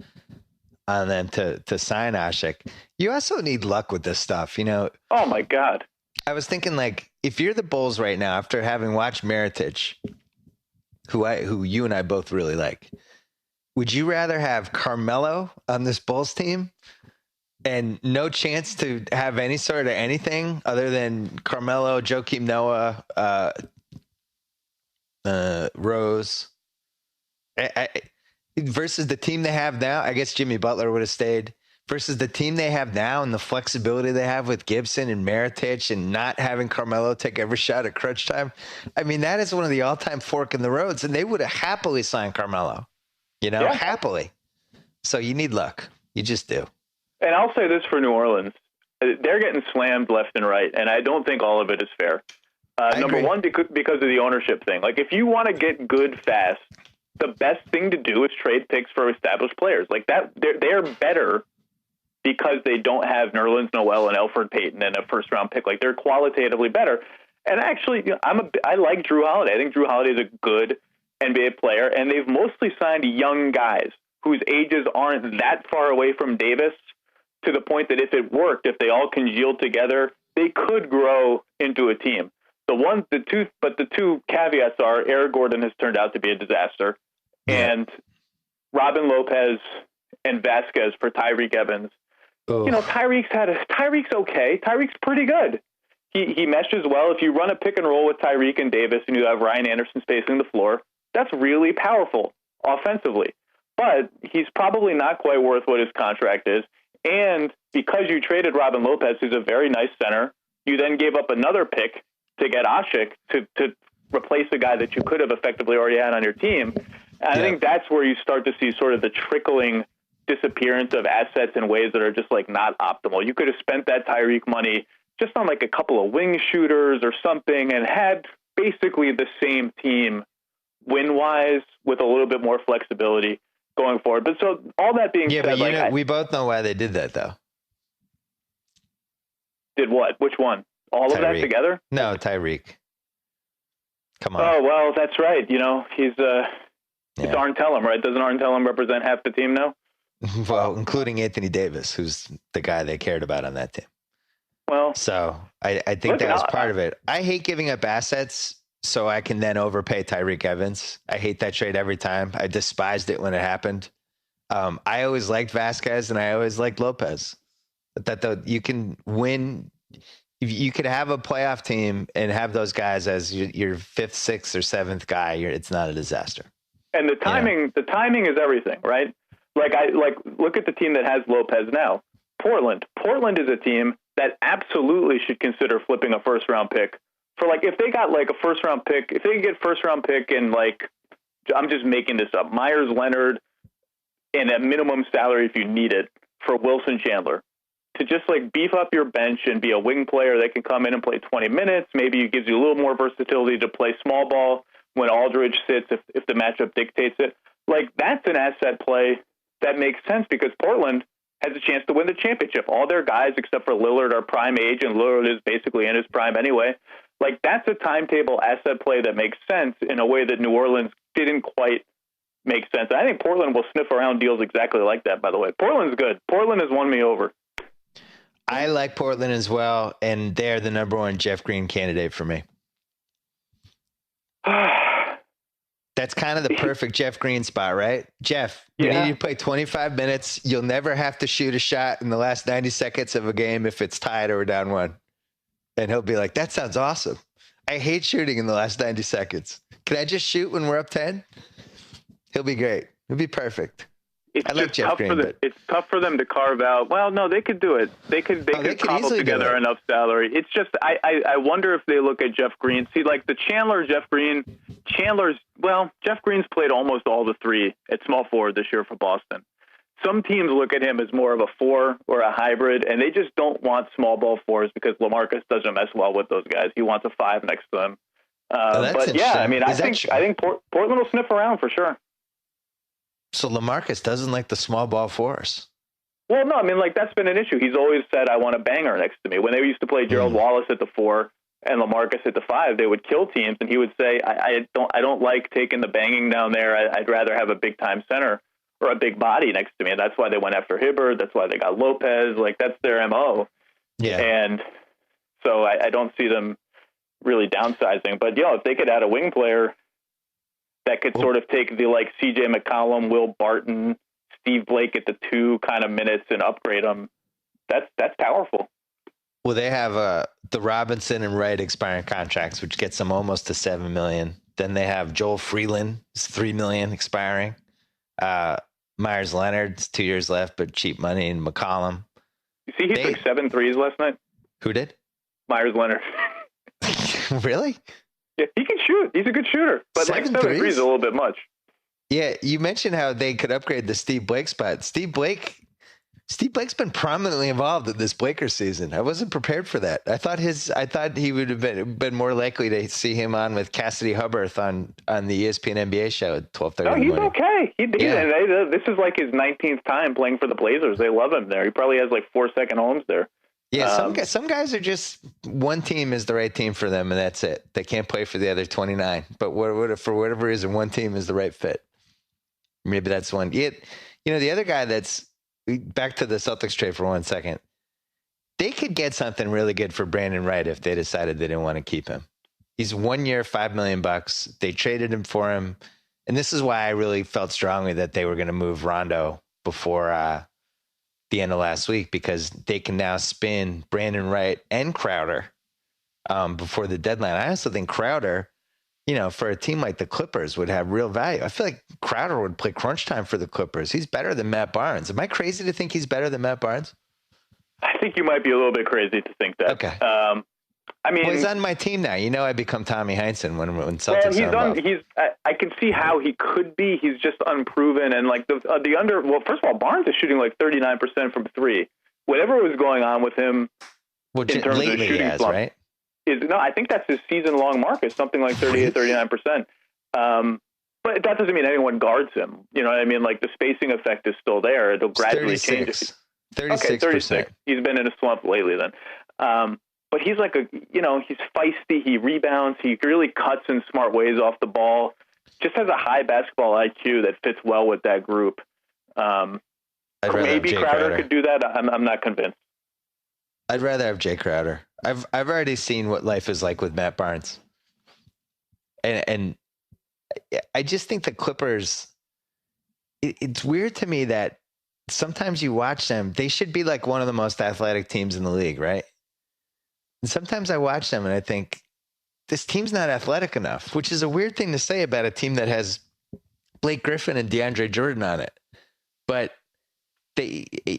on them to sign Ashik. You also need luck with this stuff, Oh my God! I was thinking, like, if you're the Bulls right now, after having watched Mirotic, who you and I both really like, would you rather have Carmelo on this Bulls team and no chance to have any sort of anything other than Carmelo, Joakim Noah, Rose, versus the team they have now? I guess Jimmy Butler would have stayed. Versus the team they have now and the flexibility they have with Gibson and Mirotic and not having Carmelo take every shot at crunch time. I mean, that is one of the all-time fork in the roads, and they would have happily signed Carmelo, happily. So you need luck. You just do. And I'll say this for New Orleans. They're getting slammed left and right, and I don't think all of it is fair. Number one, because of the ownership thing. Like, if you want to get good fast, the best thing to do is trade picks for established players. Like that, they're better because they don't have Nerlens Noel and Elfrid Payton and a first-round pick. Like, they're qualitatively better. And actually, I like Drew Holiday. I think Drew Holiday is a good NBA player, and they've mostly signed young guys whose ages aren't that far away from Davis, to the point that if it worked, if they all congealed together, they could grow into a team. The two caveats are Eric Gordon has turned out to be a disaster, and Robin Lopez and Vasquez for Tyreek Evans. Oh. Tyreek's okay. Tyreek's pretty good. He meshes well. If you run a pick and roll with Tyreek and Davis and you have Ryan Anderson spacing the floor, that's really powerful offensively. But he's probably not quite worth what his contract is. And because you traded Robin Lopez, who's a very nice center, you then gave up another pick to get Ashik to replace a guy that you could have effectively already had on your team. And I think that's where you start to see sort of the trickling disappearance of assets in ways that are just like not optimal. You could have spent that Tyreek money just on like a couple of wing shooters or something and had basically the same team win-wise with a little bit more flexibility going forward. But so all that being said, but we both know why they did that, though. Did what? Which one? All of that together? No, Tyreek. Come on. Oh, well, that's right. He's it's Arn Tellem, right? Doesn't Arn Tellem represent half the team now? Well, including Anthony Davis, who's the guy they cared about on that team. Well, so I think that was part of it. I hate giving up assets so I can then overpay Tyreek Evans. I hate that trade every time. I despised it when it happened. I always liked Vasquez and I always liked Lopez. That you can win. You could have a playoff team and have those guys as your 5th, 6th, or 7th guy. It's not a disaster. And the timing is everything, right? Look at the team that has Lopez now. Portland. Portland is a team that absolutely should consider flipping a first-round pick for if they got a first-round pick. If they could get first-round pick and I'm just making this up, Myers Leonard, and a minimum salary if you need it for Wilson Chandler, to just beef up your bench and be a wing player that can come in and play 20 minutes. Maybe it gives you a little more versatility to play small ball when Aldridge sits if the matchup dictates it. That's an asset play that makes sense because Portland has a chance to win the championship. All their guys, except for Lillard, are prime age, and Lillard is basically in his prime anyway. That's a timetable asset play that makes sense in a way that New Orleans didn't quite make sense. I think Portland will sniff around deals exactly like that, by the way. Portland's good. Portland has won me over. I like Portland as well, and they're the number one Jeff Green candidate for me. That's kind of the perfect Jeff Green spot, right? Jeff, you need to play 25 minutes. You'll never have to shoot a shot in the last 90 seconds of a game if it's tied or we're down one. And he'll be like, that sounds awesome. I hate shooting in the last 90 seconds. Can I just shoot when we're up 10? He'll be great. He'll be perfect. It's I like Jeff Green, it's tough for them to carve out. Well, no, they could do it. They could cobble together enough salary. It's just I wonder if they look at Jeff Green. See, like the Jeff Green's played almost all the three at small forward this year for Boston. Some teams look at him as more of a 4 or a hybrid, and they just don't want small ball 4s because LaMarcus doesn't mess well with those guys. He wants a 5 next to them. But yeah, I mean, I think Portland will sniff around for sure. So LaMarcus doesn't like the small ball 4s. Well, no, I mean, like that's been an issue. He's always said, "I want a banger next to me." When they used to play Gerald Wallace at the 4 and LaMarcus at the 5, they would kill teams, and he would say, "I don't like taking the banging down there. I'd rather have a big time center or a big body next to me." And that's why they went after Hibbert. That's why they got Lopez. Like that's their MO. Yeah. And so I don't see them really downsizing. But if they could add a wing player that could sort of take the like CJ McCollum, Will Barton, Steve Blake at the 2 kind of minutes and upgrade them, that's powerful. Well, they have the Robinson and Wright expiring contracts, which gets them almost to $7 million. Then they have Joel Freeland, $3 million expiring. Myers Leonard's 2 years left, but cheap money. And McCollum. You see, he took 7 threes last night. Who did? Myers Leonard. Really? Yeah, he can shoot. He's a good shooter, but 7 threes is a little bit much. Yeah, you mentioned how they could upgrade the Steve Blake spot. Steve Blake's been prominently involved in this Blakers season. I wasn't prepared for that. I thought he would have been more likely to see him on with Cassidy Hubbarth on the ESPN NBA show at 12:30. No, he's okay. This is like his 19th time playing for the Blazers. They love him there. He probably has like 4 second homes there. Yeah, some guys are just one team is the right team for them, and that's it. They can't play for the other 29. But for whatever reason, one team is the right fit. Maybe that's one. The other guy that's back to the Celtics trade for 1 second. They could get something really good for Brandon Wright if they decided they didn't want to keep him. He's 1 year, $5 million. They traded him for him, and this is why I really felt strongly that they were going to move Rondo before the end of last week, because they can now spin Brandon Wright and Crowder before the deadline. I also think Crowder, for a team like the Clippers, would have real value. I feel like Crowder would play crunch time for the Clippers. He's better than Matt Barnes. Am I crazy to think he's better than Matt Barnes? I think you might be a little bit crazy to think that. Okay. He's on my team now. I become Tommy Heinsohn when Celtics are involved. I can see how he could be. He's just unproven, and like the under. Well, first of all, Barnes is shooting like 39% from 3. Whatever was going on with him in terms of shooting slump, right? I think that's his season-long mark is something like 38, 39%. But that doesn't mean anyone guards him. You know what I mean? Like the spacing effect is still there. It'll gradually change. 36%. Okay, 36. He's been in a slump lately then. But he's like he's feisty. He rebounds. He really cuts in smart ways off the ball. Just has a high basketball IQ that fits well with that group. Maybe Crowder could do that. I'm not convinced. I'd rather have Jay Crowder. I've already seen what life is like with Matt Barnes. And I just think the Clippers, it's weird to me that sometimes you watch them, they should be like one of the most athletic teams in the league, right? And sometimes I watch them and I think this team's not athletic enough, which is a weird thing to say about a team that has Blake Griffin and DeAndre Jordan on it. But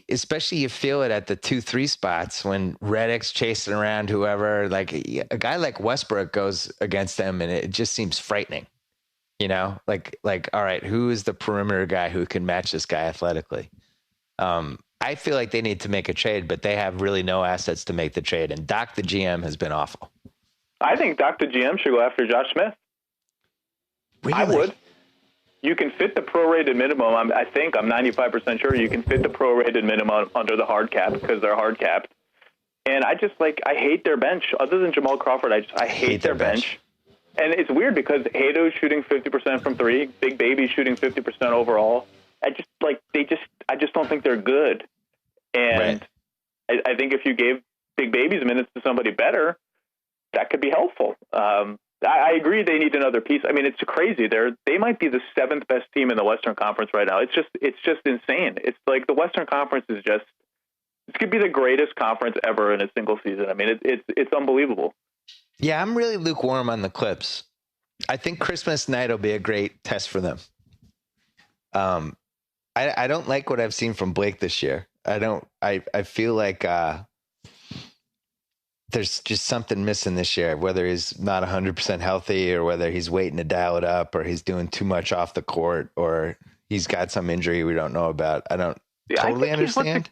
especially you feel it at the 2-3 spots when Redick's chasing around whoever, like a guy like Westbrook goes against them and it just seems frightening, like, all right, who is the perimeter guy who can match this guy athletically? I feel like they need to make a trade, but they have really no assets to make the trade. And Doc, the GM, has been awful. I think Doc, the GM, should go after Josh Smith. Really? I would. You can fit the prorated minimum. I'm 95% sure you can fit the prorated minimum under the hard cap because they're hard capped. And I hate their bench. Other than Jamal Crawford, I hate their bench. And it's weird because Hato's shooting 50% from 3, Big Baby's shooting 50% overall. I just don't think they're good. And I think if you gave Big Baby's minutes to somebody better, that could be helpful. I agree they need another piece. I mean, it's crazy. They might be the 7th best team in the Western Conference right now. It's just insane. It's like the Western Conference is just, this could be the greatest conference ever in a single season. I mean, it's unbelievable. Yeah, I'm really lukewarm on the Clips. I think Christmas night will be a great test for them. I don't like what I've seen from Blake this year. I feel like there's just something missing this year, whether he's not 100% healthy or whether he's waiting to dial it up or he's doing too much off the court or he's got some injury we don't know about. I don't totally understand.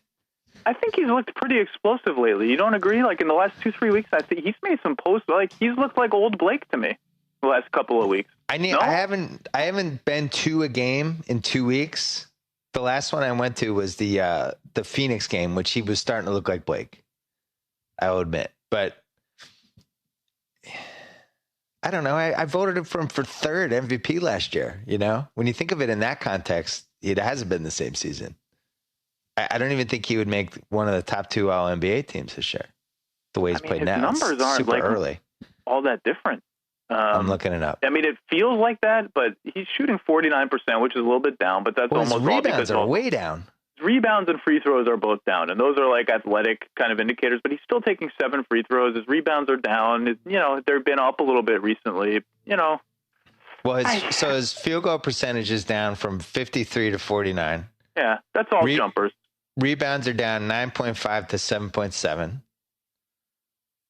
I think he's looked pretty explosive lately. You don't agree? Like in the last 2-3 weeks, I think he's made some posts. Like he's looked like old Blake to me the last couple of weeks. I haven't been to a game in 2 weeks. The last one I went to was the Phoenix game, which he was starting to look like Blake. I will admit. But I don't know. I voted for him for 3rd MVP last year. You know, when you think of it in that context, it hasn't been the same season. I don't even think he would make one of the top 2 All NBA teams this year. The way he's played now, numbers aren't super like early. All that different. I'm looking it up. I mean, it feels like that, but he's shooting 49%, which is a little bit down. But that's almost all because rebounds are way down. Rebounds and free throws are both down, and those are like athletic kind of indicators, but he's still taking 7 free throws. His rebounds are down. They've been up a little bit recently, Well, his field goal percentage is down from 53 to 49. Yeah, that's all jumpers. Rebounds are down 9.5 to 7.7.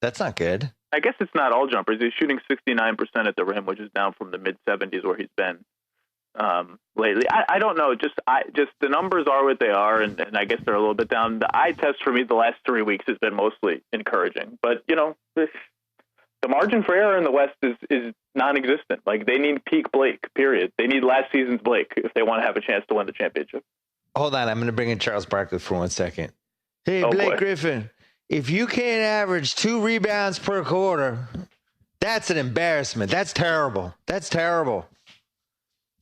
That's not good. I guess it's not all jumpers. He's shooting 69% at the rim, which is down from the mid-70s where he's been lately. I don't know. Just the numbers are what they are, and I guess they're a little bit down. The eye test for me the last 3 weeks has been mostly encouraging. But, the margin for error in the West is non-existent. Like, they need peak Blake, period. They need last season's Blake if they want to have a chance to win the championship. Hold on. I'm going to bring in Charles Barkley for 1 second. Hey, Blake Griffin, if you can't average 2 rebounds per quarter, that's an embarrassment. That's terrible. That's terrible.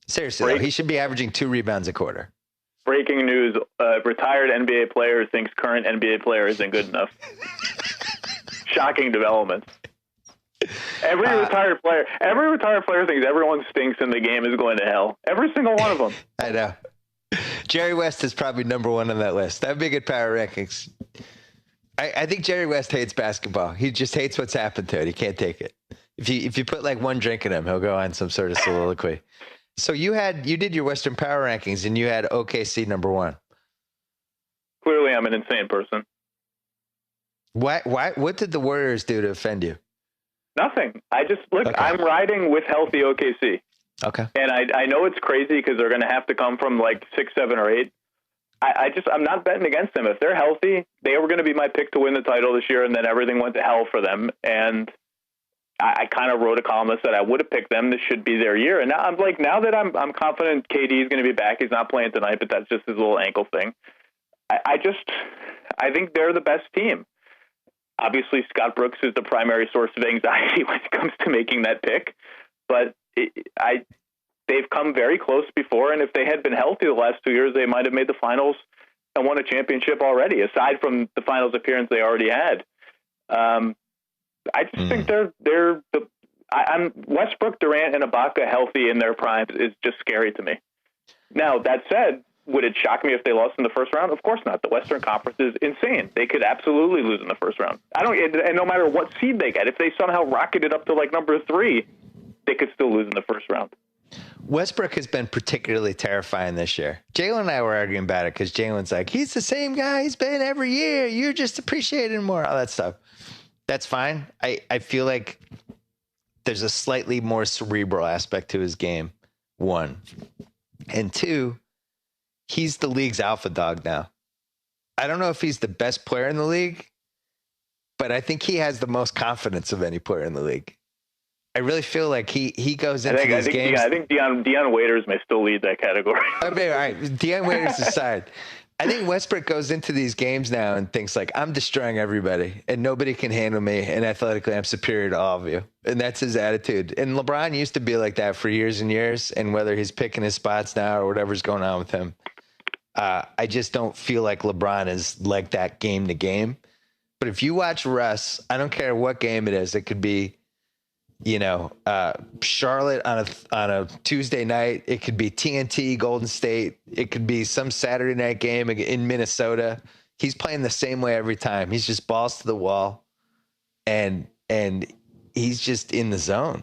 Seriously, though, he should be averaging 2 rebounds a quarter. Breaking news, retired NBA player thinks current NBA player isn't good enough. Shocking development. Every retired player thinks everyone stinks and the game is going to hell. Every single one of them. I know. Jerry West is probably number 1 on that list. That'd be good power rankings. I think Jerry West hates basketball. He just hates what's happened to it. He can't take it. If you put like 1 drink in him, he'll go on some sort of soliloquy. So you did your Western Power Rankings and you had OKC number 1. Clearly, I'm an insane person. What did the Warriors do to offend you? Nothing. I'm riding with healthy OKC. Okay. And I know it's crazy because they're going to have to come from like 6, 7, or 8. I'm not betting against them. If they're healthy, they were going to be my pick to win the title this year, and then everything went to hell for them. And I kind of wrote a column that said I would have picked them. This should be their year. And now that I'm confident KD is going to be back. He's not playing tonight, but that's just his little ankle thing. I think they're the best team. Obviously, Scott Brooks is the primary source of anxiety when it comes to making that pick. But they've come very close before, and if they had been healthy the last 2 years, they might have made the finals and won a championship already, aside from the finals appearance they already had. I just think I'm Westbrook, Durant, and Ibaka healthy in their primes is just scary to me. Now, that said, would it shock me if they lost in the first round? Of course not. The Western Conference is insane. They could absolutely lose in the first round. And no matter what seed they get, if they somehow rocketed up to like number 3, they could still lose in the first round. Westbrook has been particularly terrifying this year. Jalen and I were arguing about it because Jalen's like, he's the same guy he's been every year. You're just appreciating more, all that stuff. That's fine. I feel like there's a slightly more cerebral aspect to his game, 1. And 2, he's the league's alpha dog now. I don't know if he's the best player in the league, but I think he has the most confidence of any player in the league. I really feel like he goes into these games. I think Deion Waiters may still lead that category. Okay, all right. Deion Waiters aside. I think Westbrook goes into these games now and thinks like, I'm destroying everybody and nobody can handle me. And athletically, I'm superior to all of you. And that's his attitude. And LeBron used to be like that for years and years. And whether he's picking his spots now or whatever's going on with him, I just don't feel like LeBron is like that game to game. But if you watch Russ, I don't care what game it is. It could be, Charlotte on a Tuesday night. It could be TNT, Golden State. It could be some Saturday night game in Minnesota. He's playing the same way every time. He's just balls to the wall, and he's just in the zone.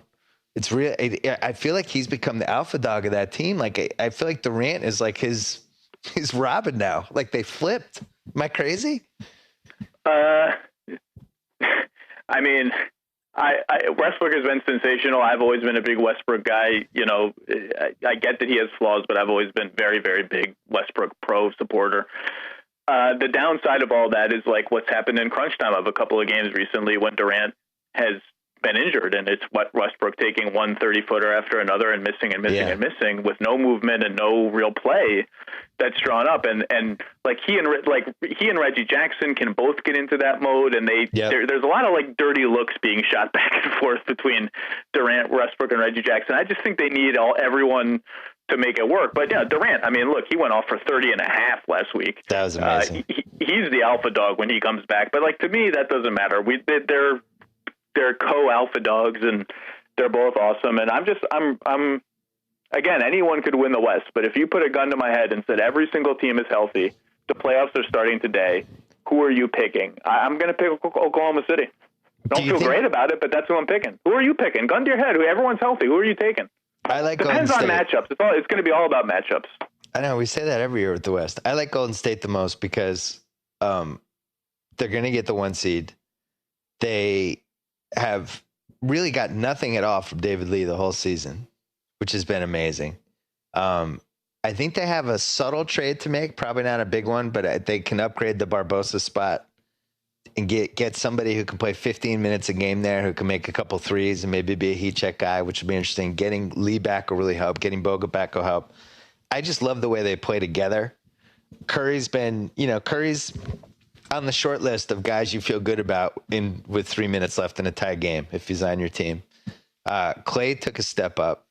It's real. I feel like he's become the alpha dog of that team. Like I feel like Durant is like his Robin now. Like they flipped. Am I crazy? I mean, Westbrook has been sensational. I've always been a big Westbrook guy. I get that he has flaws, but I've always been very, very big Westbrook pro supporter. The downside of all that is like what's happened in crunch time of a couple of games recently when Durant has been injured, and it's what Westbrook taking one 30-footer after another and missing and missing with no movement and no real play that's drawn up. And like he and Reggie Jackson can both get into that mode, and there's a lot of like dirty looks being shot back and forth between Durant, Westbrook, and Reggie Jackson. I just think they need everyone to make it work. But yeah, Durant, I mean, look, he went off for 30 and a half last week. That was amazing. He's the alpha dog when he comes back. But like, to me, that doesn't matter. They're co-alpha dogs, and they're both awesome. And I'm again, anyone could win the West, but if you put a gun to my head and said every single team is healthy, the playoffs are starting today, who are you picking? I'm going to pick Oklahoma City. Don't feel great about it, but that's who I'm picking. Who are you picking? Gun to your head. Everyone's healthy. Who are you taking? I like Depends on matchups. It's going to be all about matchups. I know we say that every year with the West. I like Golden State the most because they're going to get the 1 seed. They have really got nothing at all from David Lee the whole season, which has been amazing. I think they have a subtle trade to make, probably not a big one, but they can upgrade the Barbosa spot and get somebody who can play 15 minutes a game there, who can make a couple threes and maybe be a heat check guy, which would be interesting. Getting Lee back will really help. Getting Bogut back will help. I just love the way they play together. Curry's on the short list of guys you feel good about with 3 minutes left in a tie game if he's on your team. Clay took a step up.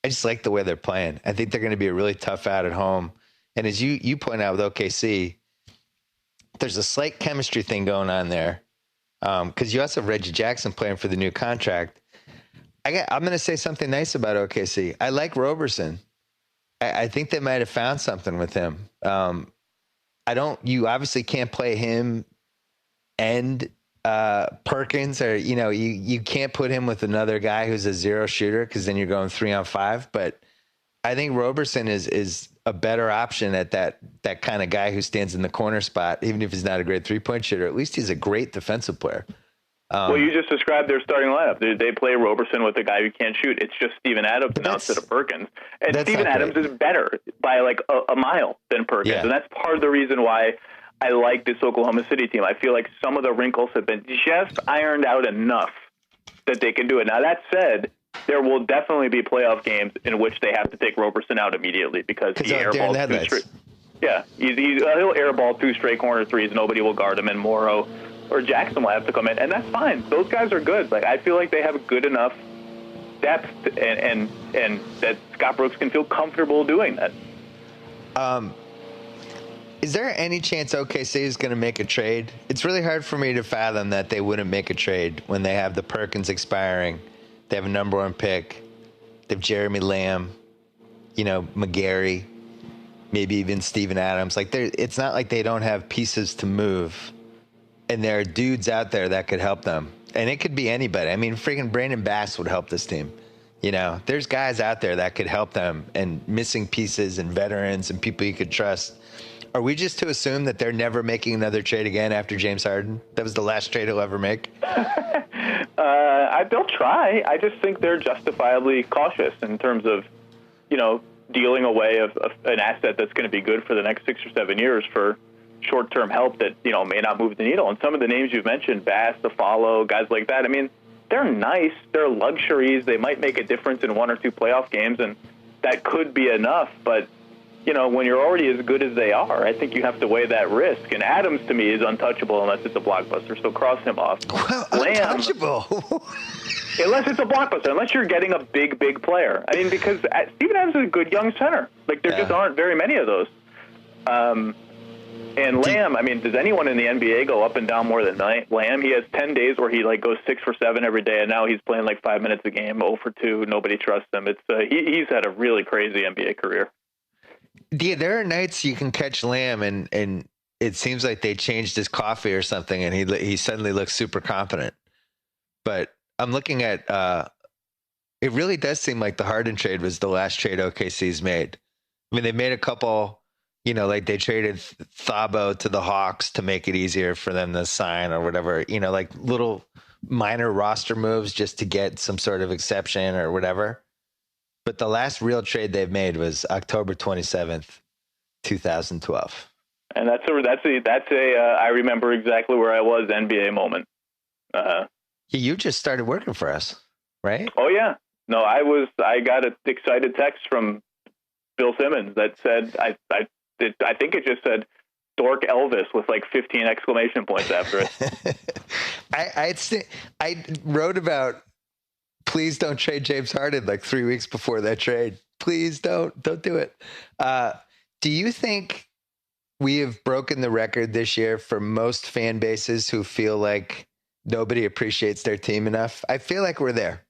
I just like the way they're playing. I think they're going to be a really tough out at home. And as you point out with OKC, there's a slight chemistry thing going on there because you also have Reggie Jackson playing for the new contract. I'm going to say something nice about OKC. I like Roberson. I think they might have found something with him. You obviously can't play him and Perkins, or you can't put him with another guy who's a zero shooter because then you're going 3-on-5. But I think Roberson is a better option at that kind of guy who stands in the corner spot, even if he's not a great 3-point shooter. At least he's a great defensive player. Well, you just described their starting lineup. They play Roberson with a guy who can't shoot. It's just Steven Adams now instead of Perkins. And Steven Adams is better by like a mile than Perkins. Yeah. And that's part of the reason why I like this Oklahoma City team. I feel like some of the wrinkles have been just ironed out enough that they can do it. Now, that said, there will definitely be playoff games in which they have to take Roberson out immediately because he airballs 2 straight. Yeah, he'll airball 2 straight corner threes. Nobody will guard him, and Morrow or Jackson will have to come in, and that's fine. Those guys are good. Like, I feel like they have good enough depth, and that Scott Brooks can feel comfortable doing that. Is there any chance OKC is going to make a trade? It's really hard for me to fathom that they wouldn't make a trade when they have the Perkins expiring. They have a number 1 pick. They have Jeremy Lamb, McGarry, maybe even Steven Adams. Like, it's not like they don't have pieces to move. And there are dudes out there that could help them. And it could be anybody. I mean, freaking Brandon Bass would help this team. There's guys out there that could help them, and missing pieces and veterans and people you could trust. Are we just to assume that they're never making another trade again after James Harden? That was the last trade he'll ever make? They'll try. I just think they're justifiably cautious in terms of, dealing away of an asset that's going to be good for the next 6 or 7 years for short-term help that, may not move the needle. And some of the names you've mentioned, Bass, DeFallo, guys like that, I mean, they're nice. They're luxuries. They might make a difference in 1 or 2 playoff games, and that could be enough. But, when you're already as good as they are, I think you have to weigh that risk. And Adams, to me, is untouchable unless it's a blockbuster, so cross him off. Well, untouchable? Unless it's a blockbuster, unless you're getting a big player. I mean, because Steven Adams is a good young center. Like, there just aren't very many of those. And Lamb, I mean, does anyone in the NBA go up and down more than Lamb? He has 10 days where he like goes 6 for 7 every day, and now he's playing like 5 minutes a game, 0 for 2. Nobody trusts him. It's he's had a really crazy NBA career. Yeah, there are nights you can catch Lamb, and it seems like they changed his coffee or something, and he suddenly looks super confident. But I'm looking at it really does seem like the Harden trade was the last trade OKC's made. I mean, they made a couple, like they traded Thabo to the Hawks to make it easier for them to sign or whatever, like little minor roster moves just to get some sort of exception or whatever. But the last real trade they've made was October 27th, 2012. And that's a I remember exactly where I was NBA moment. You just started working for us, right? Oh yeah. No, I got an excited text from Bill Simmons that said, I think it just said Dork Elvis with like 15 exclamation points after it. I wrote about, please don't trade James Harden like 3 weeks before that trade. Please don't do it. Do you think we have broken the record this year for most fan bases who feel like nobody appreciates their team enough? I feel like we're there.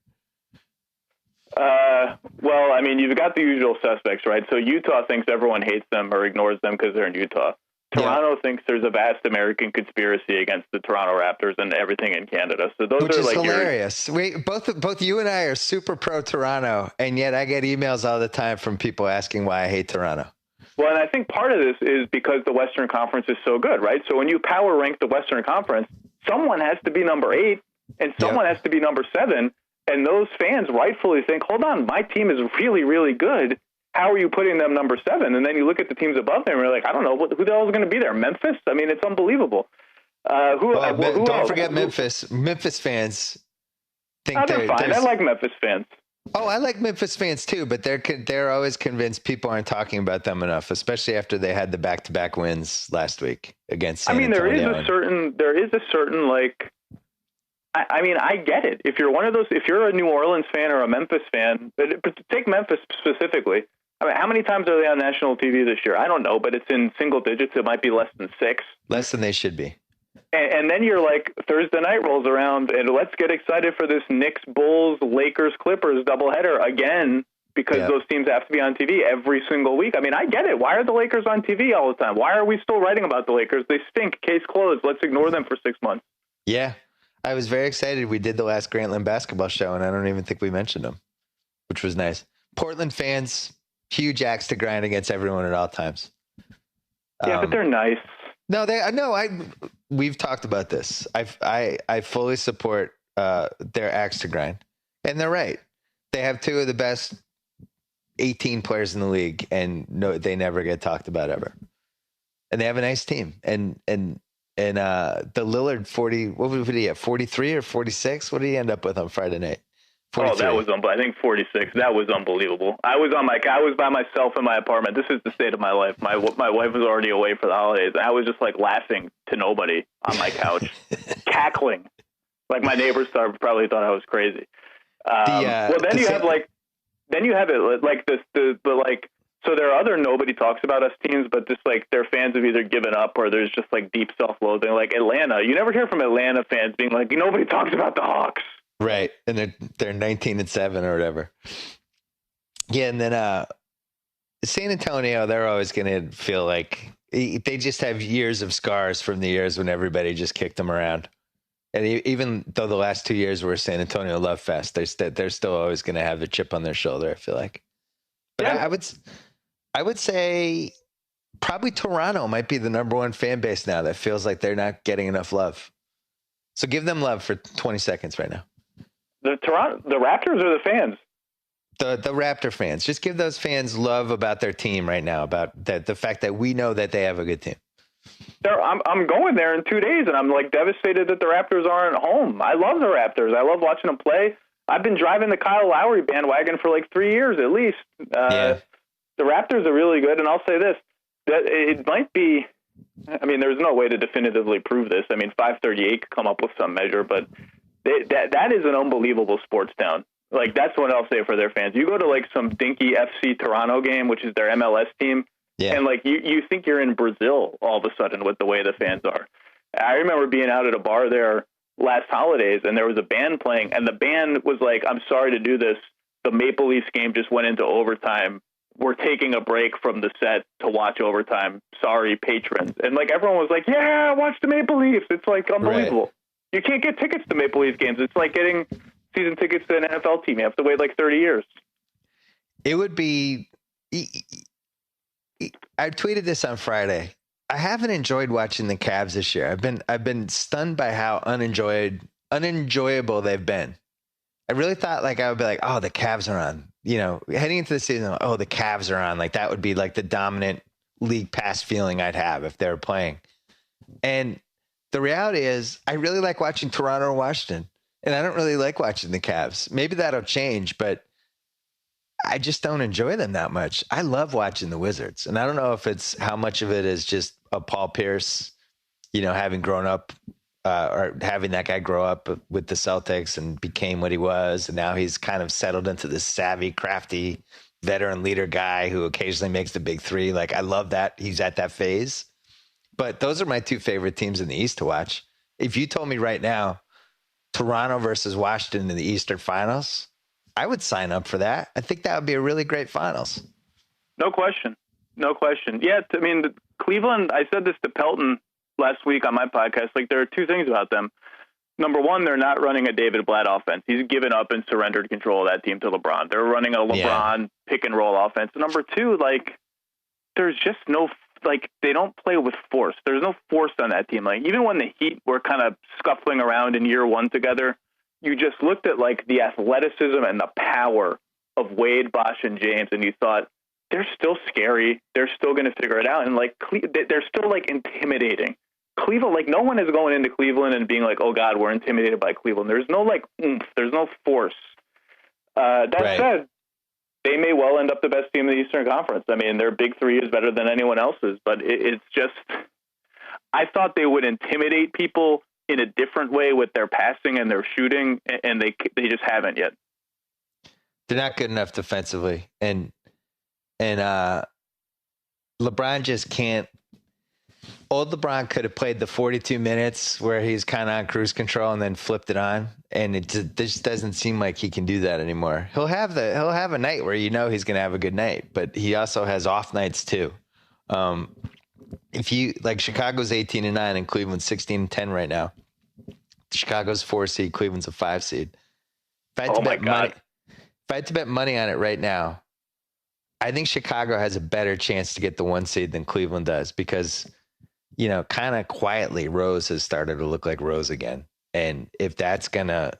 Well, I mean, you've got the usual suspects, right? So Utah thinks everyone hates them or ignores them because they're in Utah. Toronto thinks there's a vast American conspiracy against the Toronto Raptors and everything in Canada. So those are like hilarious. Both you and I are super pro Toronto, and yet I get emails all the time from people asking why I hate Toronto. Well, and I think part of this is because the Western Conference is so good, right? So when you power rank the Western Conference, someone has to be number 8 and someone has to be number 7. And those fans rightfully think, hold on, my team is really, really good. How are you putting them number 7? And then you look at the teams above them and you're like, I don't know, who the hell is going to be there? Memphis? I mean, it's unbelievable. Don't forget Memphis. Memphis fans think they're fine. I like Memphis fans. Oh, I like Memphis fans too, but they're always convinced people aren't talking about them enough, especially after they had the back-to-back wins last week against San Antonio. There is a certain like, I mean, I get it. If you're one of those, if you're a New Orleans fan or a Memphis fan, but take Memphis specifically. I mean, how many times are they on national TV this year? I don't know, but it's in single digits. It might be less than 6. Less than they should be. And then you're like, Thursday night rolls around, and let's get excited for this Knicks, Bulls, Lakers, Clippers doubleheader again, because those teams have to be on TV every single week. I mean, I get it. Why are the Lakers on TV all the time? Why are we still writing about the Lakers? They stink. Case closed. Let's ignore them for 6 months. Yeah. I was very excited. We did the last Grantland basketball show, and I don't even think we mentioned them, which was nice. Portland fans, huge axe to grind against everyone at all times. Yeah, but they're nice. We've talked about this. I fully support their axe to grind, and they're right. They have 2 of the best 18 players in the league, and they never get talked about ever. And they have a nice team, and the Lillard 40, what did he have, 43 or 46? What did he end up with on Friday night? 43. Oh, that was I think 46. That was unbelievable. I was by myself in my apartment. This is the state of my life. My wife was already away for the holidays. I was just like laughing to nobody on my couch, cackling. Like my neighbors probably thought I was crazy. Then you have it like this, so there are other nobody talks about us teams, but just like their fans have either given up or there's just like deep self-loathing. Like Atlanta, you never hear from Atlanta fans being like, nobody talks about the Hawks. Right. And they're 19-7 or whatever. Yeah. And then San Antonio, they're always going to feel like they just have years of scars from the years when everybody just kicked them around. And even though the last 2 years were San Antonio Love Fest, they're still always going to have the chip on their shoulder, I feel like. But yeah. I would say probably Toronto might be the number 1 fan base now that feels like they're not getting enough love. So give them love for 20 seconds right now. The Raptors or the fans? The Raptor fans. Just give those fans love about their team right now, about the fact that we know that they have a good team. I'm going there in 2 days, and I'm like devastated that the Raptors aren't home. I love the Raptors. I love watching them play. I've been driving the Kyle Lowry bandwagon for like 3 years at least. The Raptors are really good, and I'll say this, that it might be, I mean, there's no way to definitively prove this. I mean, 538 could come up with some measure, but that is an unbelievable sports town. Like, that's what I'll say for their fans. You go to like some dinky FC Toronto game, which is their MLS team, Yeah. And like you think you're in Brazil all of a sudden with the way the fans are. I remember being out at a bar there last holidays, and there was a band playing, and the band was like, "I'm sorry to do this. The Maple Leafs game just went into overtime. We're taking a break from the set to watch overtime. Sorry, patrons." And like everyone was like, "Yeah, watch the Maple Leafs." It's like unbelievable. Right. You can't get tickets to Maple Leafs games. It's like getting season tickets to an NFL team. You have to wait like 30 years. It would be. I tweeted this on Friday. I haven't enjoyed watching the Cavs this year. I've been stunned by how unenjoyable they've been. I really thought like I would be like, oh, the Cavs are on. You know, heading into the season, oh, the Cavs are on. Like that would be like the dominant league pass feeling I'd have if they were playing. And the reality is, I really like watching Toronto and Washington, and I don't really like watching the Cavs. Maybe that'll change, but I just don't enjoy them that much. I love watching the Wizards, and I don't know if it's how much of it is just a Paul Pierce, you know, having grown up or having that guy grow up with the Celtics and became what he was, and now he's kind of settled into this savvy, crafty, veteran leader guy who occasionally makes the big three. Like I love that he's at that phase. But those are my two favorite teams in the East to watch. If you told me right now, Toronto versus Washington in the Eastern Finals, I would sign up for that. I think that would be a really great finals. No question. No question. Yeah, I mean, Cleveland, I said this to Pelton last week on my podcast. Like, there are two things about them. Number one, they're not running a David Blatt offense. He's given up and surrendered control of that team to LeBron. They're running a LeBron pick and roll offense. Number two, like, there's just no, like, they don't play with force. There's no force on that team. Like, even when the Heat were kind of scuffling around in year one together, you just looked at like the athleticism and the power of Wade, Bosh, and James, and you thought they're still scary. They're still going to figure it out, and like they're still like intimidating. Cleveland, like no one is going into Cleveland and being like, "Oh God, we're intimidated by Cleveland." There's no like oomph. There's no force. That said, they may well end up the best team in the Eastern Conference. I mean, their big three is better than anyone else's, but it's just I thought they would intimidate people in a different way with their passing and their shooting, and they just haven't yet. They're not good enough defensively, and LeBron just can't. Old LeBron could have played the 42 minutes where he's kind of on cruise control and then flipped it on, and it just doesn't seem like he can do that anymore. He'll have a night where you know he's going to have a good night, but he also has off nights too. If you like, Chicago's 18-9 and Cleveland's 16-10 right now. Chicago's 4 seed, Cleveland's a 5 seed. If I had to bet money on it right now, I think Chicago has a better chance to get the 1 seed than Cleveland does because, you know, kind of quietly Rose has started to look like Rose again. And if that's gonna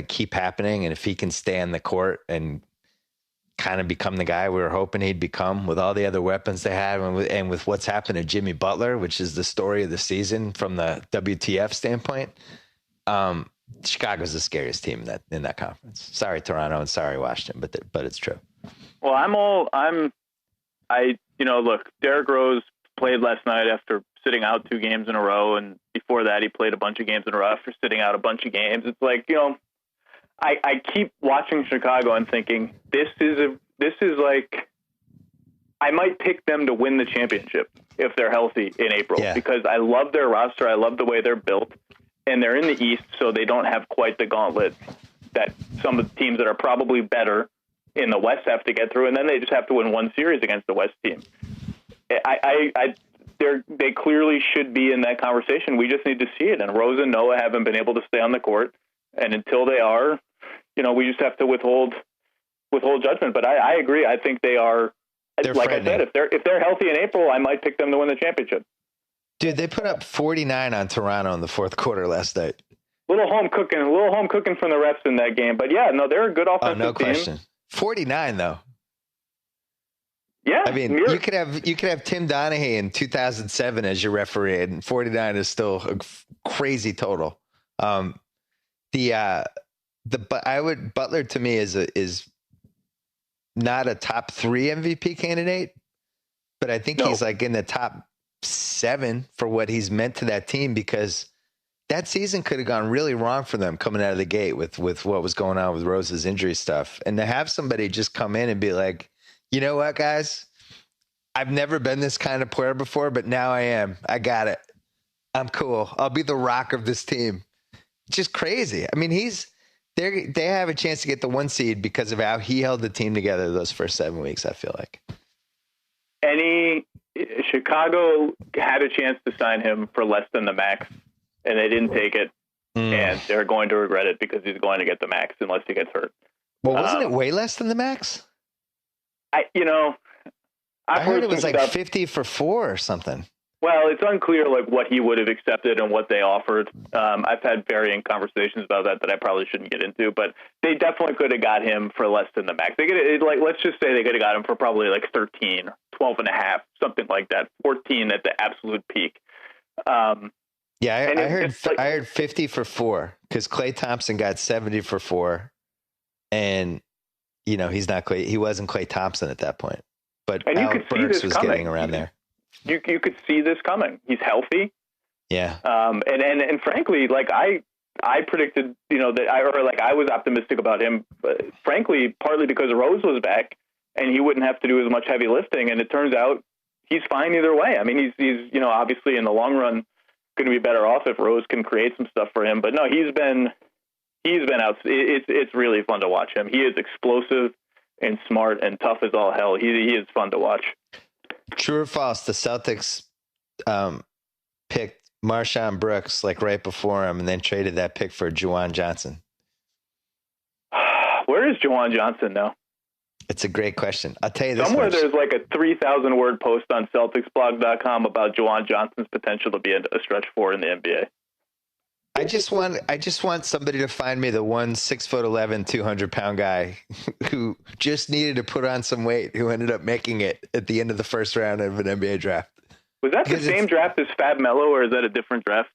keep happening, and if he can stay on the court and kind of become the guy we were hoping he'd become with all the other weapons they have, and with what's happened to Jimmy Butler, which is the story of the season from the WTF standpoint, Chicago's the scariest team in that conference. Sorry, Toronto, and sorry, Washington, but it's true. Well, look, Derrick Rose played last night after sitting out 2 games in a row, and before that he played a bunch of games in a row after sitting out a bunch of games. It's like, you know, I keep watching Chicago and thinking this is like I might pick them to win the championship if they're healthy in April because I love their roster. I love the way they're built, and they're in the East, so they don't have quite the gauntlet that some of the teams that are probably better in the West have to get through, and then they just have to win 1 series against the West team. They clearly should be in that conversation. We just need to see it, and Rose and Noah haven't been able to stay on the court, and until they are, you know, we just have to withhold judgment. But I agree. I think they are. Like I said, if they're healthy in April, I might pick them to win the championship. Dude, they put up 49 on Toronto in the fourth quarter last night. Little home cooking from the refs in that game. But yeah, no, they're a good offensive team. No question. 49 though. Yeah, I mean, you could have Tim Donaghy in 2007 as your referee, and 49 is still a crazy total. Butler to me is not a top 3 MVP candidate, but I think he's like in the top 7 for what he's meant to that team, because that season could have gone really wrong for them coming out of the gate with what was going on with Rose's injury stuff. And to have somebody just come in and be like, you know what, guys, I've never been this kind of player before, but now I am. I got it. I'm cool. I'll be the rock of this team. Just crazy. I mean, they have a chance to get the 1 seed because of how he held the team together those first 7 weeks, I feel like. Chicago had a chance to sign him for less than the max, and they didn't take it, and they're going to regret it because he's going to get the max unless he gets hurt. Well, wasn't it way less than the max? I heard it was like 50 for 4 or something. Well, it's unclear like what he would have accepted and what they offered. I've had varying conversations about that I probably shouldn't get into, but they definitely could have got him for less than the max. They could have, let's just say they could have got him for probably like 13, 12 and a half, something like that, 14 at the absolute peak. I heard 50 for 4 because Klay Thompson got 70 for 4, and he's not Klay. He wasn't Klay Thompson at that point, but Alec Burks was getting around there. You could see this coming. He's healthy. Yeah. And frankly, like I predicted, that I was optimistic about him, frankly, partly because Rose was back and he wouldn't have to do as much heavy lifting. And it turns out he's fine either way. I mean, he's obviously in the long run going to be better off if Rose can create some stuff for him. But no, he's been out. It's really fun to watch him. He is explosive and smart and tough as all hell. He is fun to watch. True or false? The Celtics picked Marshawn Brooks like right before him, and then traded that pick for Juwan Johnson. Where is Juwan Johnson now? It's a great question. I'll tell you this. Somewhere there's like a 3,000 word post on CelticsBlog.com about Juwan Johnson's potential to be a stretch 4 in the NBA. I just want somebody to find me the one 6'11", 200-pound guy who just needed to put on some weight, who ended up making it at the end of the first round of an NBA draft. Was that the same draft as Fab Melo, or is that a different draft?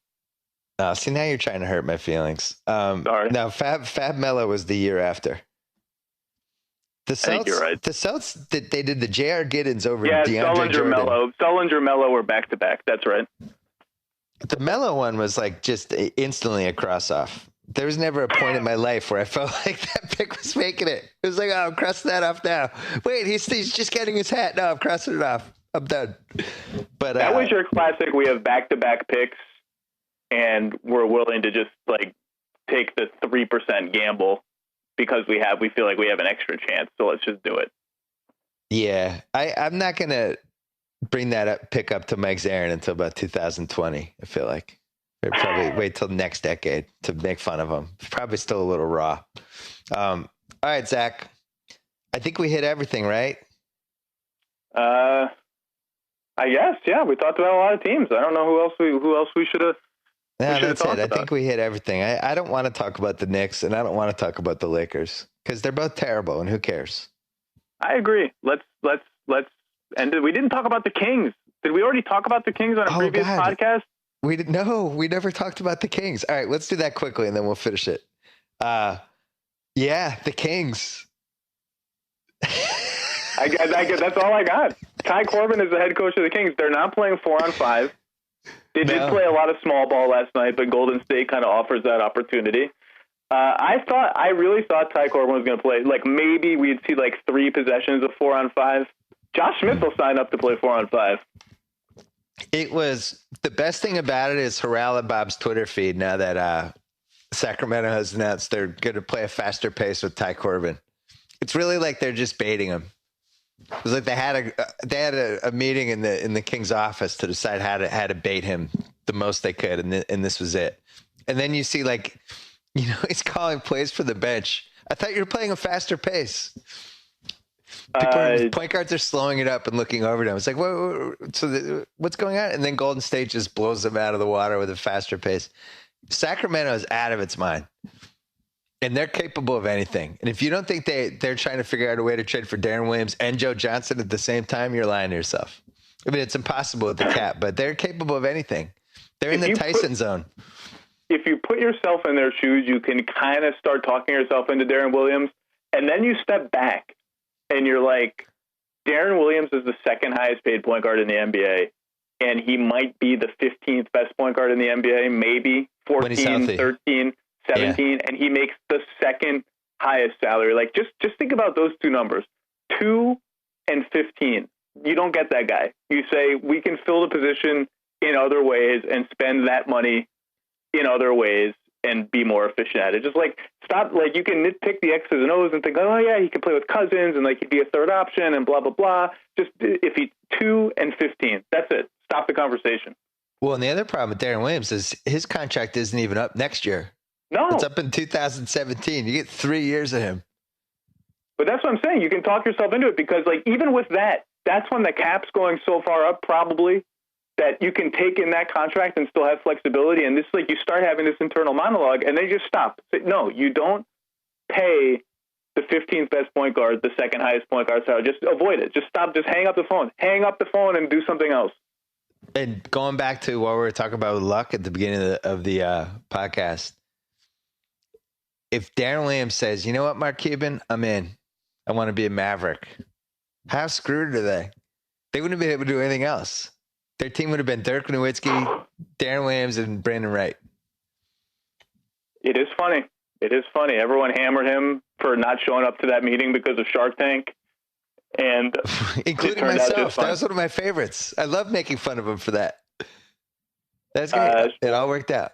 See, now you're trying to hurt my feelings. Sorry. No, Fab Melo was the year after. The Celts, I think you're right. The Celts, they did the J.R. Giddens over DeAndre Jordan. Sullinger Melo were back-to-back. That's right. The Melo one was like just instantly a cross off. There was never a point in my life where I felt like that pick was making it. It was like, oh, I'm crossing that off now. Wait, he's just getting his hat. No, I'm crossing it off. I'm done. But that was your classic. We have back-to-back picks, and we're willing to just like take the 3% gamble because we feel like we have an extra chance. So let's just do it. Yeah, I'm not gonna bring that pick up to Mike Zarin until about 2020. I feel like they'll probably wait till next decade to make fun of him. Probably still a little raw. All right, Zach. I think we hit everything, right? I guess, yeah. We talked about a lot of teams. I don't know who else we should have. Yeah, that's it. I think we hit everything. I don't want to talk about the Knicks, and I don't want to talk about the Lakers because they're both terrible, and who cares? I agree. Let's end it. We didn't talk about the Kings. Did we already talk about the Kings on a previous podcast? We didn't. No, we never talked about the Kings. All right, let's do that quickly, and then we'll finish it. Yeah, the Kings. I guess that's all I got. Ty Corbin is the head coach of the Kings. They're not playing 4-on-5. They did play a lot of small ball last night, but Golden State kind of offers that opportunity. I really thought Ty Corbin was going to play. Like maybe we'd see like 3 possessions of 4-on-5. Josh Smith will sign up to play 4-on-5. It was the best thing about it is Harrell and Bob's Twitter feed. Now that Sacramento has announced they're going to play a faster pace with Ty Corbin, it's really like they're just baiting him. It was like they had a meeting in the King's office to decide how to bait him the most they could, and this was it. And then you see he's calling plays for the bench. I thought you were playing a faster pace. Point guards are slowing it up and looking over them. It's like, what's going on? And then Golden State just blows them out of the water with a faster pace. Sacramento is out of its mind. And they're capable of anything. And if you don't think they're trying to figure out a way to trade for Darren Williams and Joe Johnson at the same time, you're lying to yourself. I mean, it's impossible with the cap, but they're capable of anything. They're in the Tyson zone. If you put yourself in their shoes, you can kind of start talking yourself into Darren Williams. And then you step back and you're like, Darren Williams is the second highest paid point guard in the NBA. And he might be the 15th best point guard in the NBA, maybe 14, 13. 17, and he makes the second highest salary. Like just think about those two numbers, 2 and 15. You don't get that guy. You say, we can fill the position in other ways and spend that money in other ways and be more efficient at it. Just like stop, like you can nitpick the X's and O's and think, oh yeah, he can play with Cousins and like he'd be a third option and blah, blah, blah. Just if he's 2 and 15, that's it. Stop the conversation. Well, and the other problem with Darren Williams is his contract isn't even up next year. No. It's up in 2017. You get 3 years of him. But that's what I'm saying. You can talk yourself into it because like even with that, that's when the cap's going so far up probably that you can take in that contract and still have flexibility. And this, like, you start having this internal monologue and they just stop. Say, no, you don't pay the 15th best point guard, the second highest point guard salary. Just avoid it. Just stop. Just hang up the phone. Hang up the phone and do something else. And going back to what we were talking about with Luck at the beginning of the podcast, if Darren Williams says, you know what, Mark Cuban, I'm in. I want to be a Maverick. How screwed are they? They wouldn't have been able to do anything else. Their team would have been Dirk Nowitzki, Darren Williams, and Brandon Wright. It is funny. It is funny. Everyone hammered him for not showing up to that meeting because of Shark Tank. And including myself. That was one of my favorites. I love making fun of him for that. That's great. It all worked out.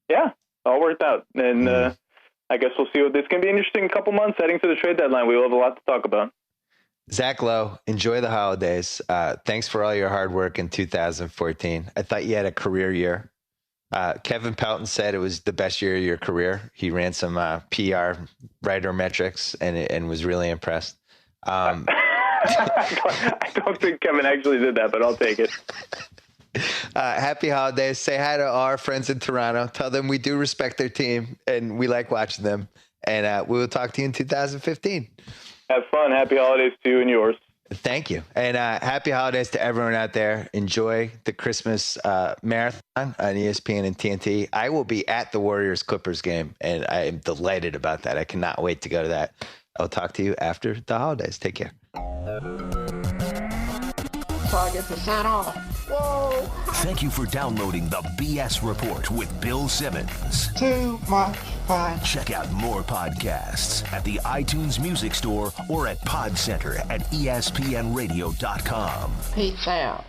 Yeah, all worked out. And I guess we'll see what this can be interesting couple months heading to the trade deadline. We will have a lot to talk about. Zach Lowe, enjoy the holidays. Thanks for all your hard work in 2014. I thought you had a career year. Kevin Pelton said it was the best year of your career. He ran some PR writer metrics and was really impressed. I don't think Kevin actually did that, but I'll take it. Happy holidays. Say hi to our friends in Toronto. Tell them we do respect their team and we like watching them. And we will talk to you in 2015. Have fun. Happy holidays to you and yours. Thank you. And happy holidays to everyone out there. Enjoy the Christmas marathon on ESPN and TNT. I will be at the Warriors-Clippers game, and I am delighted about that. I cannot wait to go to that. I'll talk to you after the holidays. Take care. Target the sign off. Whoa. Thank you for downloading the BS Report with Bill Simmons. Too much fun. Check out more podcasts at the iTunes Music Store or at Pod Center at ESPNradio.com. Peace out.